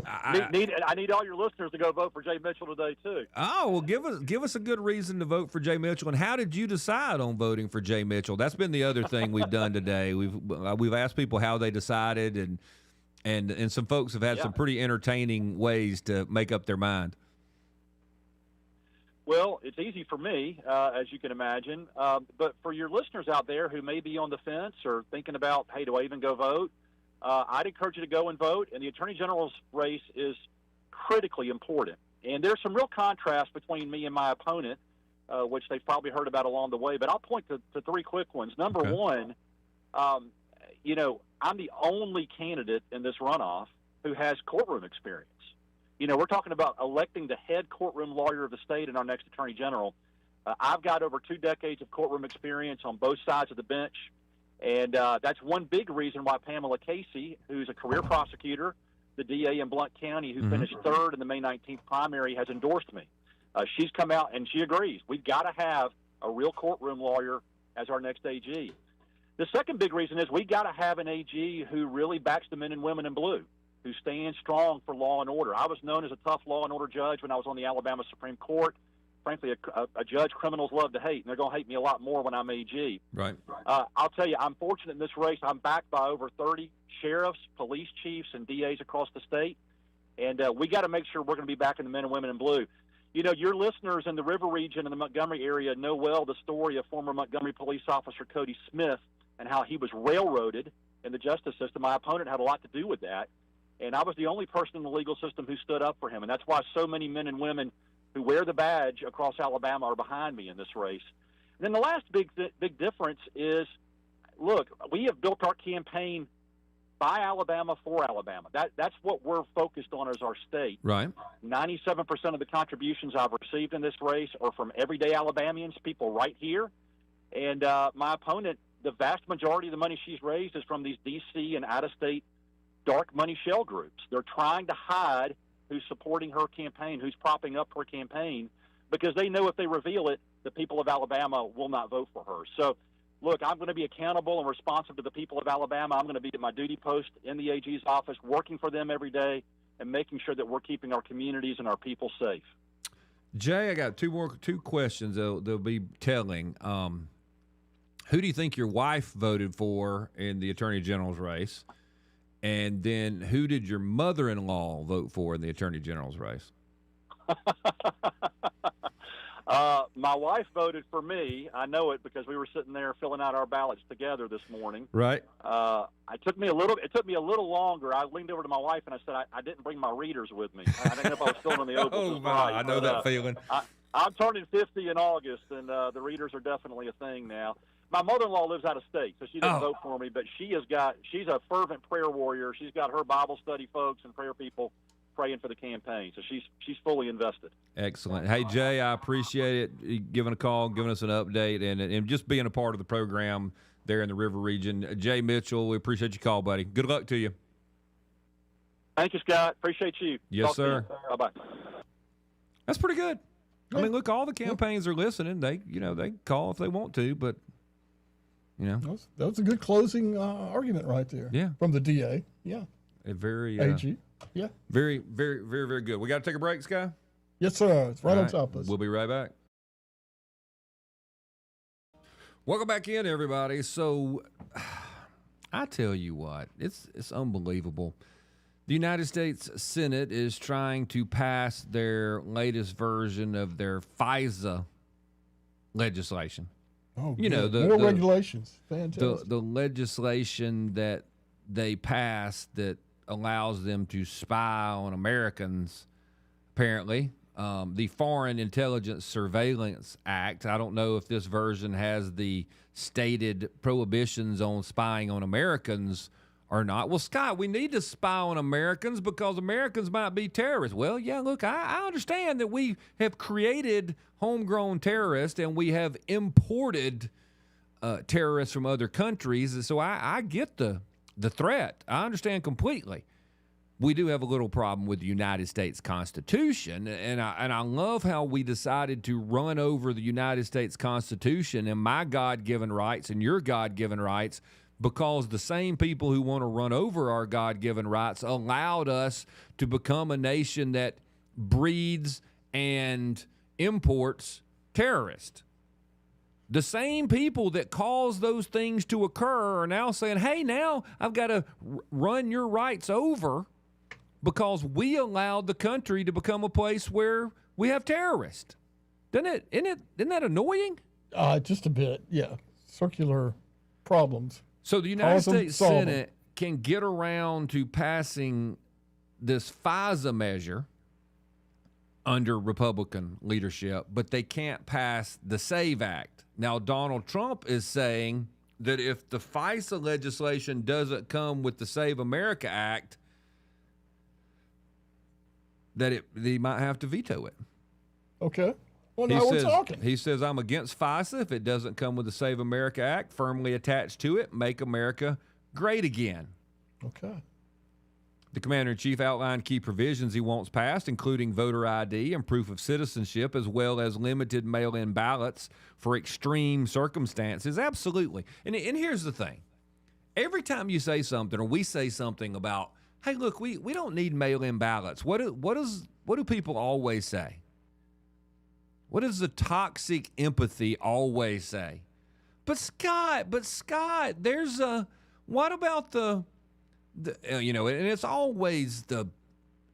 I need all your listeners to go vote for Jay Mitchell today too. Oh, well, give us a good reason to vote for Jay Mitchell. And how did you decide on voting for Jay Mitchell? That's been the other thing we've done today. We've asked people how they decided, and some folks have had some pretty entertaining ways to make up their mind. Well, it's easy for me, as you can imagine. But for your listeners out there who may be on the fence or thinking about, hey, do I even go vote? I'd encourage you to go and vote. And the Attorney General's race is critically important. And there's some real contrast between me and my opponent, which they've probably heard about along the way. But I'll point to three quick ones. Number one, I'm the only candidate in this runoff who has courtroom experience. We're talking about electing the head courtroom lawyer of the state and our next attorney general. I've got over 2 decades of courtroom experience on both sides of the bench, and that's one big reason why Pamela Casey, who's a career prosecutor, the DA in Blount County, who finished third in the May 19th primary, has endorsed me. She's come out and she agrees. We've got to have a real courtroom lawyer as our next AG. The second big reason is we got to have an AG who really backs the men and women in blue, who stands strong for law and order. I was known as a tough law and order judge when I was on the Alabama Supreme Court. Frankly, a judge criminals love to hate, and they're going to hate me a lot more when I'm AG. Right. I'll tell you, I'm fortunate in this race. I'm backed by over 30 sheriffs, police chiefs, and DAs across the state, and we got to make sure we're going to be backing the men and women in blue. Your listeners in the River region and the Montgomery area know well the story of former Montgomery police officer Cody Smith and how he was railroaded in the justice system. My opponent had a lot to do with that. And I was the only person in the legal system who stood up for him. And that's why so many men and women who wear the badge across Alabama are behind me in this race. And then the last big difference is, look, we have built our campaign by Alabama for Alabama. That's what we're focused on as our state. Right. 97% of the contributions I've received in this race are from everyday Alabamians, people right here. And my opponent, the vast majority of the money she's raised is from these D.C. and out-of-state dark money shell groups. They're trying to hide who's supporting her campaign, who's propping up her campaign, because they know if they reveal it, the people of Alabama will not vote for her. So, look, I'm going to be accountable and responsive to the people of Alabama. I'm going to be at my duty post in the AG's office, working for them every day and making sure that we're keeping our communities and our people safe. Jay, I got two questions they'll be telling. Who do you think your wife voted for in the Attorney General's race? And then who did your mother-in-law vote for in the Attorney General's race? My wife voted for me. I know it because we were sitting there filling out our ballots together this morning. Right. It took me a little longer. I leaned over to my wife and I said, I didn't bring my readers with me. I didn't know if I was still in the oval. Oh, my, I know that feeling. I'm turning 50 in August, and the readers are definitely a thing now. My mother-in-law lives out of state, so she didn't vote for me, but she's a fervent prayer warrior. She's got her Bible study folks and prayer people praying for the campaign, so she's fully invested. Excellent. Hey, Jay, I appreciate it, you giving a call, giving us an update, and just being a part of the program there in the River region. Jay Mitchell, we appreciate your call, buddy. Good luck to you. Thank you, Scott. Appreciate you. Yes, Talk sir. Bye-bye. That's pretty good. Yeah. I mean, look, all the campaigns are listening. They call if they want to, but that was a good closing argument right there. Yeah, from the DA. Yeah, a very AG. Yeah, very, very, very, very good. We got to take a break, Sky. Yes, sir. It's right on top of us. We'll be right back. Welcome back in, everybody. So, I tell you what, it's unbelievable. The United States Senate is trying to pass their latest version of their FISA legislation. Oh, more regulations. Fantastic. The legislation that they passed that allows them to spy on Americans, apparently. The Foreign Intelligence Surveillance Act. I don't know if this version has the stated prohibitions on spying on Americans or not. Well, Scott, we need to spy on Americans because Americans might be terrorists. Well, yeah, look, I understand that we have created homegrown terrorists and we have imported terrorists from other countries. So I get the threat. I understand completely. we do have a little problem with the United States Constitution, and I love how we decided to run over the United States Constitution and my God-given rights and your God-given rights, because the same people who want to run over our God-given rights allowed us to become a nation that breeds and imports terrorists. The same people that cause those things to occur are now saying, hey, now I've got to run your rights over because we allowed the country to become a place where we have terrorists. Isn't that annoying? Just a bit, yeah. Circular problems. So the United States Senate can get around to passing this FISA measure under Republican leadership, but they can't pass the SAVE Act. Now, Donald Trump is saying that if the FISA legislation doesn't come with the Save America Act, that he might have to veto it. Okay. Well, now we're talking. He says, I'm against FISA if it doesn't come with the Save America Act, firmly attached to it, make America great again. Okay. The commander-in-chief outlined key provisions he wants passed, including voter ID and proof of citizenship, as well as limited mail-in ballots for extreme circumstances. Absolutely. And here's the thing. Every time you say something or we say something about, hey, look, we don't need mail-in ballots, what do people always say? What does the toxic empathy always say? But Scott, there's what about the and it's always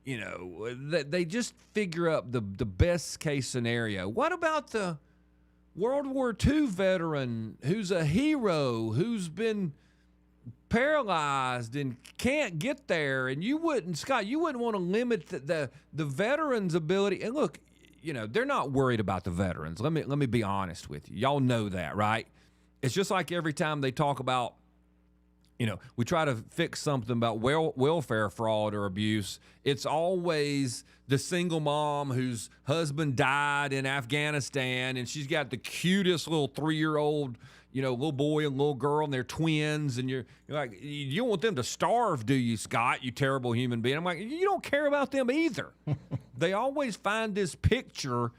they just figure up the best case scenario. What about the World War II veteran who's a hero, who's been paralyzed and can't get there? And you wouldn't want to limit the veteran's ability. And look, they're not worried about the veterans. Let me be honest with you. Y'all know that, right? It's just like every time they talk about, we try to fix something about welfare fraud or abuse. It's always the single mom whose husband died in Afghanistan, and she's got the cutest little 3-year-old, little boy and little girl, and they're twins, and you're like, you don't want them to starve, do you, Scott, you terrible human being? I'm like, you don't care about them either. They always find this picture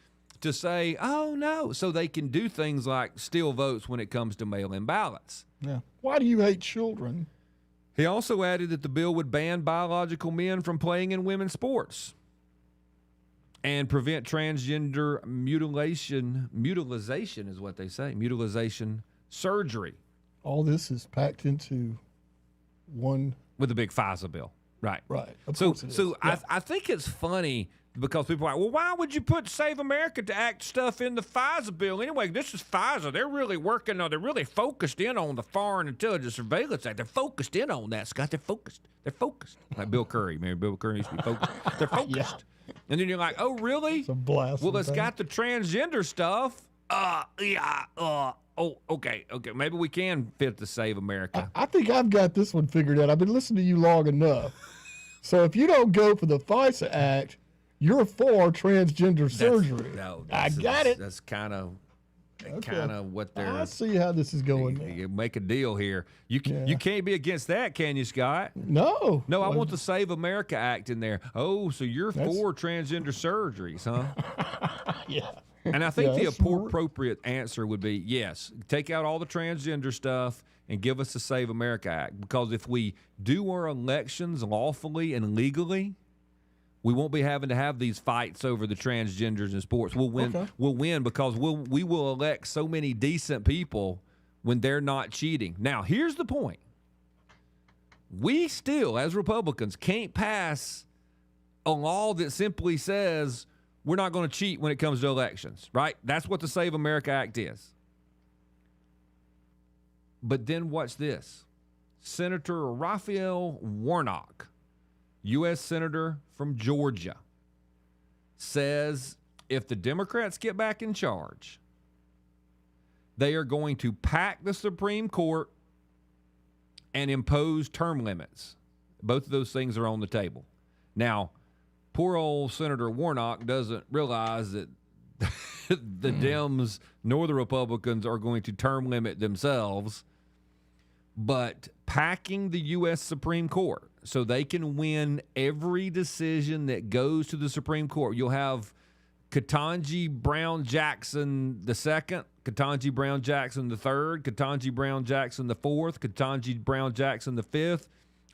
to say, oh, no, so they can do things like steal votes when it comes to mail-in ballots. Yeah. Why do you hate children? He also added that the bill would ban biological men from playing in women's sports and prevent transgender mutilization is what they say, mutilization surgery. All this is packed into one. With the big FISA bill. Right. Right. So yeah. I think it's funny because people are like, well, why would you put Save America to Act stuff in the FISA bill? Anyway, this is FISA. They're really working on, they're really focused in on the Foreign Intelligence Surveillance Act. They're focused in on that, Scott. They're focused. Like Bill Curry. Remember Bill Curry used to be focused? They're focused. Yeah. And then you're like, oh, really? It's a blast. Well, it's got the transgender stuff. Oh, okay. Maybe we can fit the Save America. I think I've got this one figured out. I've been listening to you long enough. So if you don't go for the FISA Act, you're for transgender surgery. I got it. That's kind of what they're. I see how this is going. You make a deal here. You can't be against that, can you, Scott? No. No, I want the Save America Act in there. Oh, so you're for transgender surgeries, huh? Yeah. And I think the appropriate answer would be yes. Take out all the transgender stuff and give us the Save America Act. Because if we do our elections lawfully and legally, we won't be having to have these fights over the transgenders in sports. We'll win. Okay. We'll win because we will elect so many decent people when they're not cheating. Now, here's the point. We still, as Republicans, can't pass a law that simply says we're not going to cheat when it comes to elections, right? That's what the Save America Act is. But then watch this. Senator Raphael Warnock, U.S. Senator from Georgia, says if the Democrats get back in charge, they are going to pack the Supreme Court and impose term limits. Both of those things are on the table. Now, poor old Senator Warnock doesn't realize that the Dems nor the Republicans are going to term limit themselves, but packing the U.S. Supreme Court so they can win every decision that goes to the Supreme Court. You'll have Ketanji Brown Jackson the second, Ketanji Brown Jackson the third, Ketanji Brown Jackson the fourth, Ketanji Brown Jackson the fifth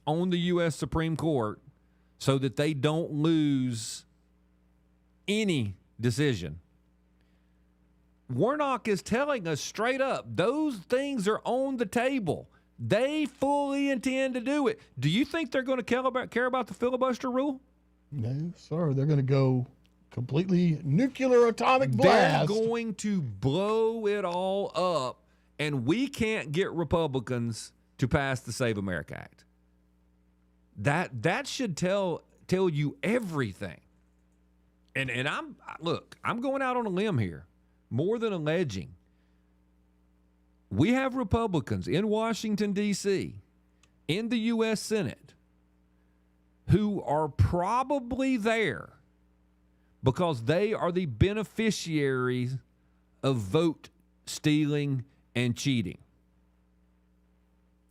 on the U.S. Supreme Court so that they don't lose any decision. Warnock is telling us straight up, those things are on the table. They fully intend to do it. Do you think they're going to care about the filibuster rule? No, sir. They're going to go completely nuclear atomic blast. They're going to blow it all up, and we can't get Republicans to pass the Save America Act. That should tell you everything. And I'm going out on a limb here, more than alleging. We have Republicans in Washington, D.C., in the U.S. Senate, who are probably there because they are the beneficiaries of vote stealing and cheating.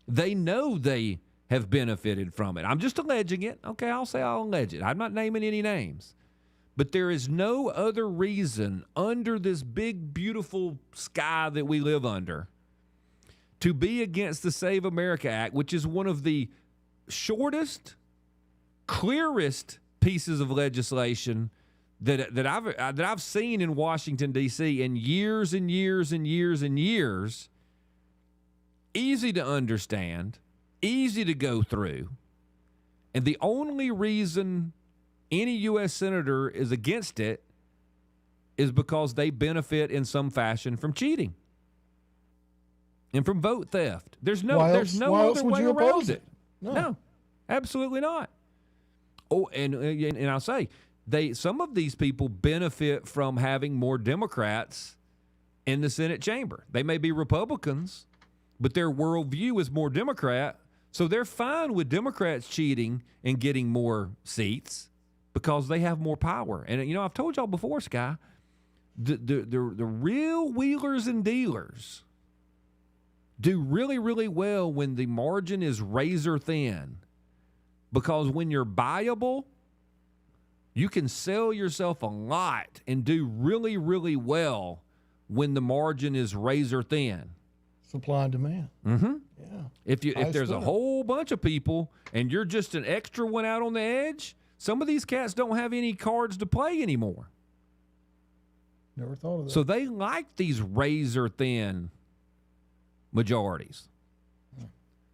They know they have benefited from it. I'm just alleging it. Okay, I'll allege it. I'm not naming any names. But there is no other reason under this big, beautiful sky that we live under to be against the Save America Act, which is one of the shortest, clearest pieces of legislation that I've seen in Washington, D.C. in years and years and years and years. Easy to understand, easy to go through. And the only reason any U.S. senator is against it is because they benefit in some fashion from cheating and from vote theft. There's no other way around it. No, absolutely not. Oh, and I'll say, some of these people benefit from having more Democrats in the Senate chamber. They may be Republicans, but their worldview is more Democrat, so they're fine with Democrats cheating and getting more seats because they have more power. And, I've told y'all before, Sky, the real wheelers and dealers do really, really well when the margin is razor thin, because when you're buyable, you can sell yourself a lot and do really, really well when the margin is razor thin. Supply and demand. Mm-hmm. Yeah. If there's a whole bunch of people and you're just an extra one out on the edge, some of these cats don't have any cards to play anymore. Never thought of that. So they like these razor thin majorities.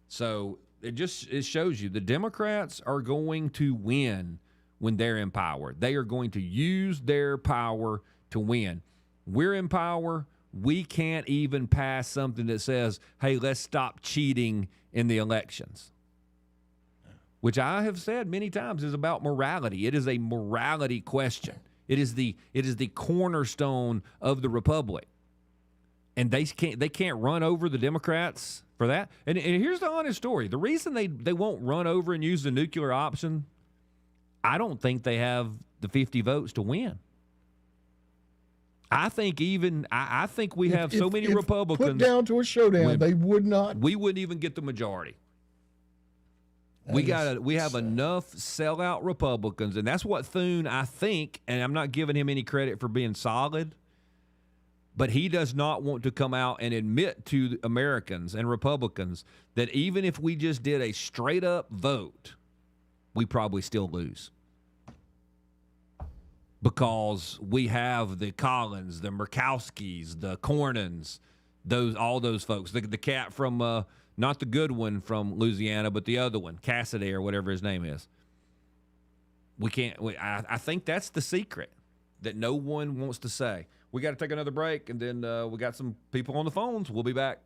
So it shows you the Democrats are going to win when they're in power. They are going to use their power to win. We're in power. We can't even pass something that says, hey, let's stop cheating in the elections, which I have said many times is about morality. It is a morality question. It is the cornerstone of the republic. And they can't run over the Democrats for that. And here's the honest story. The reason they won't run over and use the nuclear option, I don't think they have the 50 votes to win. I think we have so many Republicans. Put down to a showdown, they would not. We wouldn't even get the majority. We have enough sellout Republicans, and that's what Thune, I think, and I'm not giving him any credit for being solid, but he does not want to come out and admit to Americans and Republicans that even if we just did a straight up vote, we probably still lose. Because we have the Collins, the Murkowskis, the Cornyn's, all those folks. The cat from, not the good one from Louisiana, but the other one, Cassidy or whatever his name is. I think that's the secret that no one wants to say. We got to take another break, and then we got some people on the phones. We'll be back.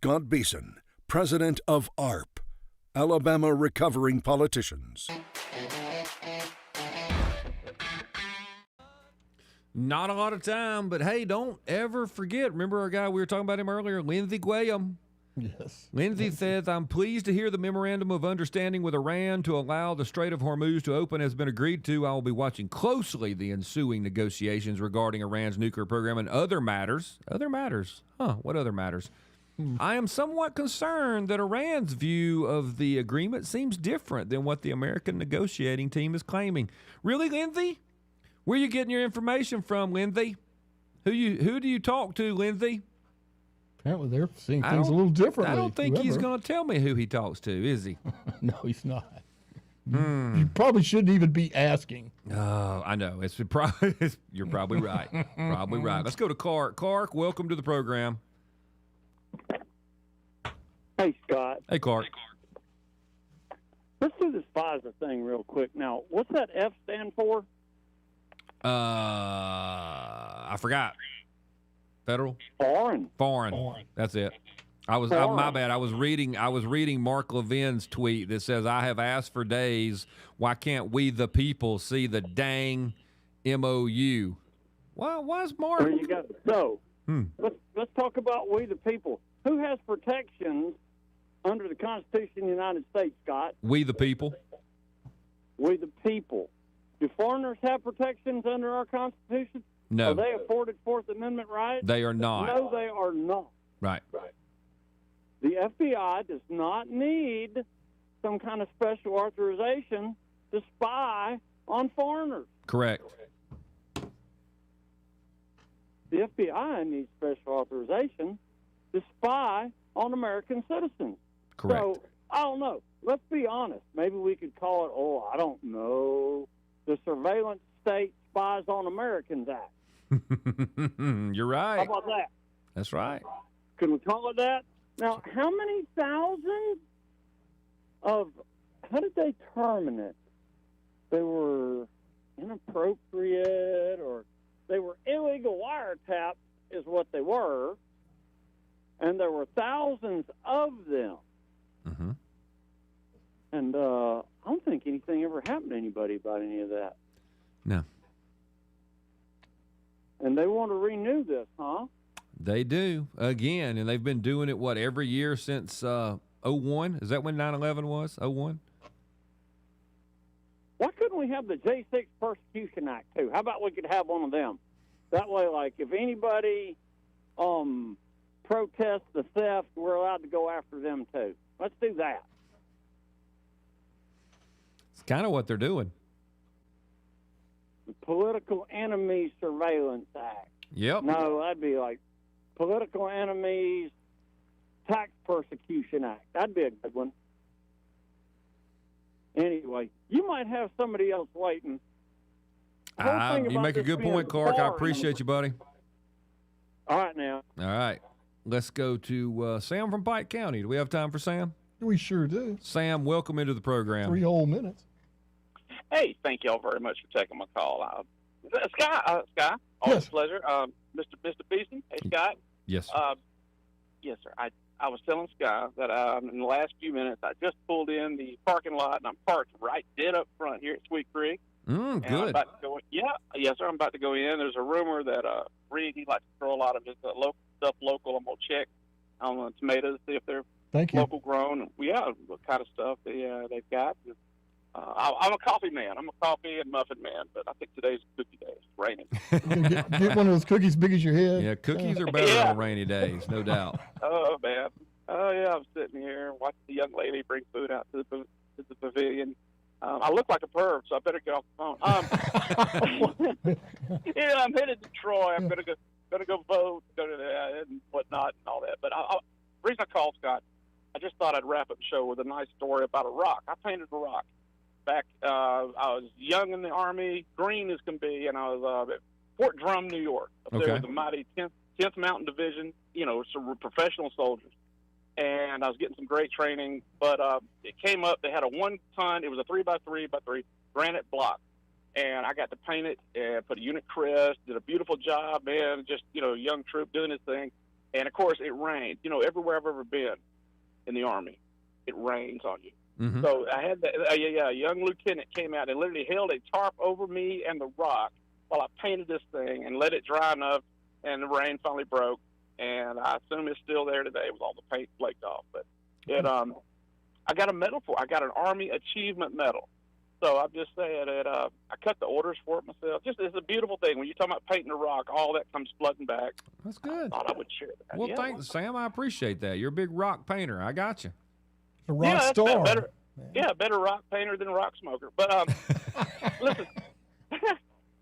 Scott Beason, president of ARP, Alabama Recovering Politicians. Not a lot of time, but hey, don't ever forget. Remember our guy, we were talking about him earlier, Lindsey Graham. Yes. Lindsey says, I'm pleased to hear the memorandum of understanding with Iran to allow the Strait of Hormuz to open has been agreed to. I will be watching closely the ensuing negotiations regarding Iran's nuclear program and other matters. Other matters? What other matters? I am somewhat concerned that Iran's view of the agreement seems different than what the American negotiating team is claiming. Really, Lindsey? Where are you getting your information from, Lindsey? Who do you talk to, Lindsey? Apparently they're seeing things a little differently. I don't think he's going to tell me who he talks to, is he? No, he's not. You probably shouldn't even be asking. Oh, I know. You're probably right. Probably right. Let's go to Clark. Clark, welcome to the program. Hey, Scott. Hey, Clark. Let's do this FISA thing real quick. Now, what's that F stand for? I forgot. Federal? Foreign. That's it. My bad. I was reading Mark Levin's tweet that says, I have asked for days, why can't we the people see the dang MOU? Why is Mark? There you go. So, let's talk about we the people. Who has protections under the Constitution of the United States, Scott? We the people. We the people. Do foreigners have protections under our Constitution? No. Are they afforded Fourth Amendment rights? They are not. No, they are not. Right. The FBI does not need some kind of special authorization to spy on foreigners. Correct. The FBI needs special authorization to spy on American citizens. Correct. So, I don't know. Let's be honest. Maybe we could call it, I don't know, the Surveillance State Spies on Americans Act. You're right. How about that? That's right. Can we call it that? Now, how many thousands of, how did they term it? They were inappropriate or they were illegal wiretaps is what they were, and there were thousands of them. Mm-hmm. And I don't think anything ever happened to anybody about any of that. No. And they want to renew this, huh? They do, again, and they've been doing it, every year since 01? Is that when 9/11 was, 01? Why couldn't we have the J6 Persecution Act, too? How about we could have one of them? That way, like, if anybody protests the theft, we're allowed to go after them, too. Let's do that. It's kind of what they're doing. The Political Enemies Surveillance Act. Yep. No, that'd be like Political Enemies Tax Persecution Act. That'd be a good one. Anyway, you might have somebody else waiting. You make a good point, Clark. I appreciate you, buddy. All right, now. All right. Let's go to Sam from Pike County. Do we have time for Sam? We sure do. Sam, welcome into the program. 3 whole minutes. Hey, thank y'all very much for taking my call. Scott, always a pleasure. Mr. Beason, hey, Scott. Yes. Yes, sir. I was telling Scott that in the last few minutes, I just pulled in the parking lot, and I'm parked right dead up front here at Sweet Creek. Good. I'm about to go in. Yes, sir. I'm about to go in. There's a rumor that Reed, he likes to throw a lot of his local stuff local. I'm going to check on the tomatoes, see if they're local grown. What kind of stuff they've got. I'm a coffee man. I'm a coffee and muffin man, but I think today's cookie day. It's raining. Get one of those cookies big as your head. Yeah, cookies are better on rainy days, no doubt. Oh, man. Oh, yeah, I'm sitting here watching the young lady bring food out to the pavilion. I look like a perv, so I better get off the phone. I'm headed to Troy. I'm gonna go vote, go to that and whatnot and all that. But the reason I called, Scott, I just thought I'd wrap up the show with a nice story about a rock. I painted a rock. Back, I was young in the Army, green as can be, and I was at Fort Drum, New York. Up there with the mighty 10th Mountain Division, some professional soldiers. And I was getting some great training, but it came up, they had a 1 ton, it was a 3x3x3 granite block. And I got to paint it and put a unit crest, did a beautiful job, man, just, young troop doing his thing. And of course, it rained. You know, everywhere I've ever been in the Army, it rains on you. Mm-hmm. So I had a young lieutenant came out and literally held a tarp over me and the rock while I painted this thing and let it dry enough, and the rain finally broke. And I assume it's still there today with all the paint flaked off. But it, I got a medal for it. I got an Army Achievement Medal. So I'm just saying that I cut the orders for it myself. Just it's a beautiful thing. When you're talking about painting a rock, all that comes flooding back. That's good. I thought I would share that. Well, thanks, Sam. I appreciate that. You're a big rock painter. I got you. A rock star. Better rock painter than rock smoker. But listen.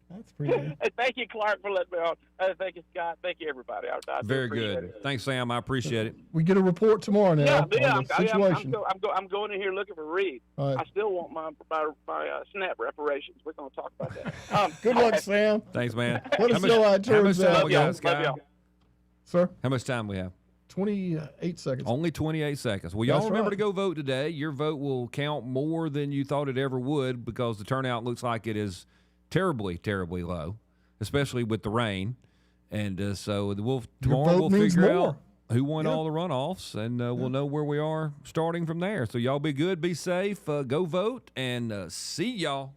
That's pretty good. Hey, thank you, Clark, for letting me on. Thank you, Scott. Thank you, everybody. I Very appreciate good. it. Thanks, Sam. I appreciate it. We get a report tomorrow now on I'm the situation. I'm going in here looking for Reed. Right. I still want my SNAP reparations. We're going to talk about that. Good luck, Sam. Thanks, man. Let us know how it turns How much time out. we got, Scott? Sir? How much time we have? 28 seconds. Only 28 seconds. Well, y'all That's remember right. to go vote today. Your vote will count more than you thought it ever would because the turnout looks like it is terribly, terribly low, especially with the rain. And so tomorrow we'll figure out who won all the runoffs, and we'll know where we are starting from there. So y'all be good, be safe, go vote, and see y'all.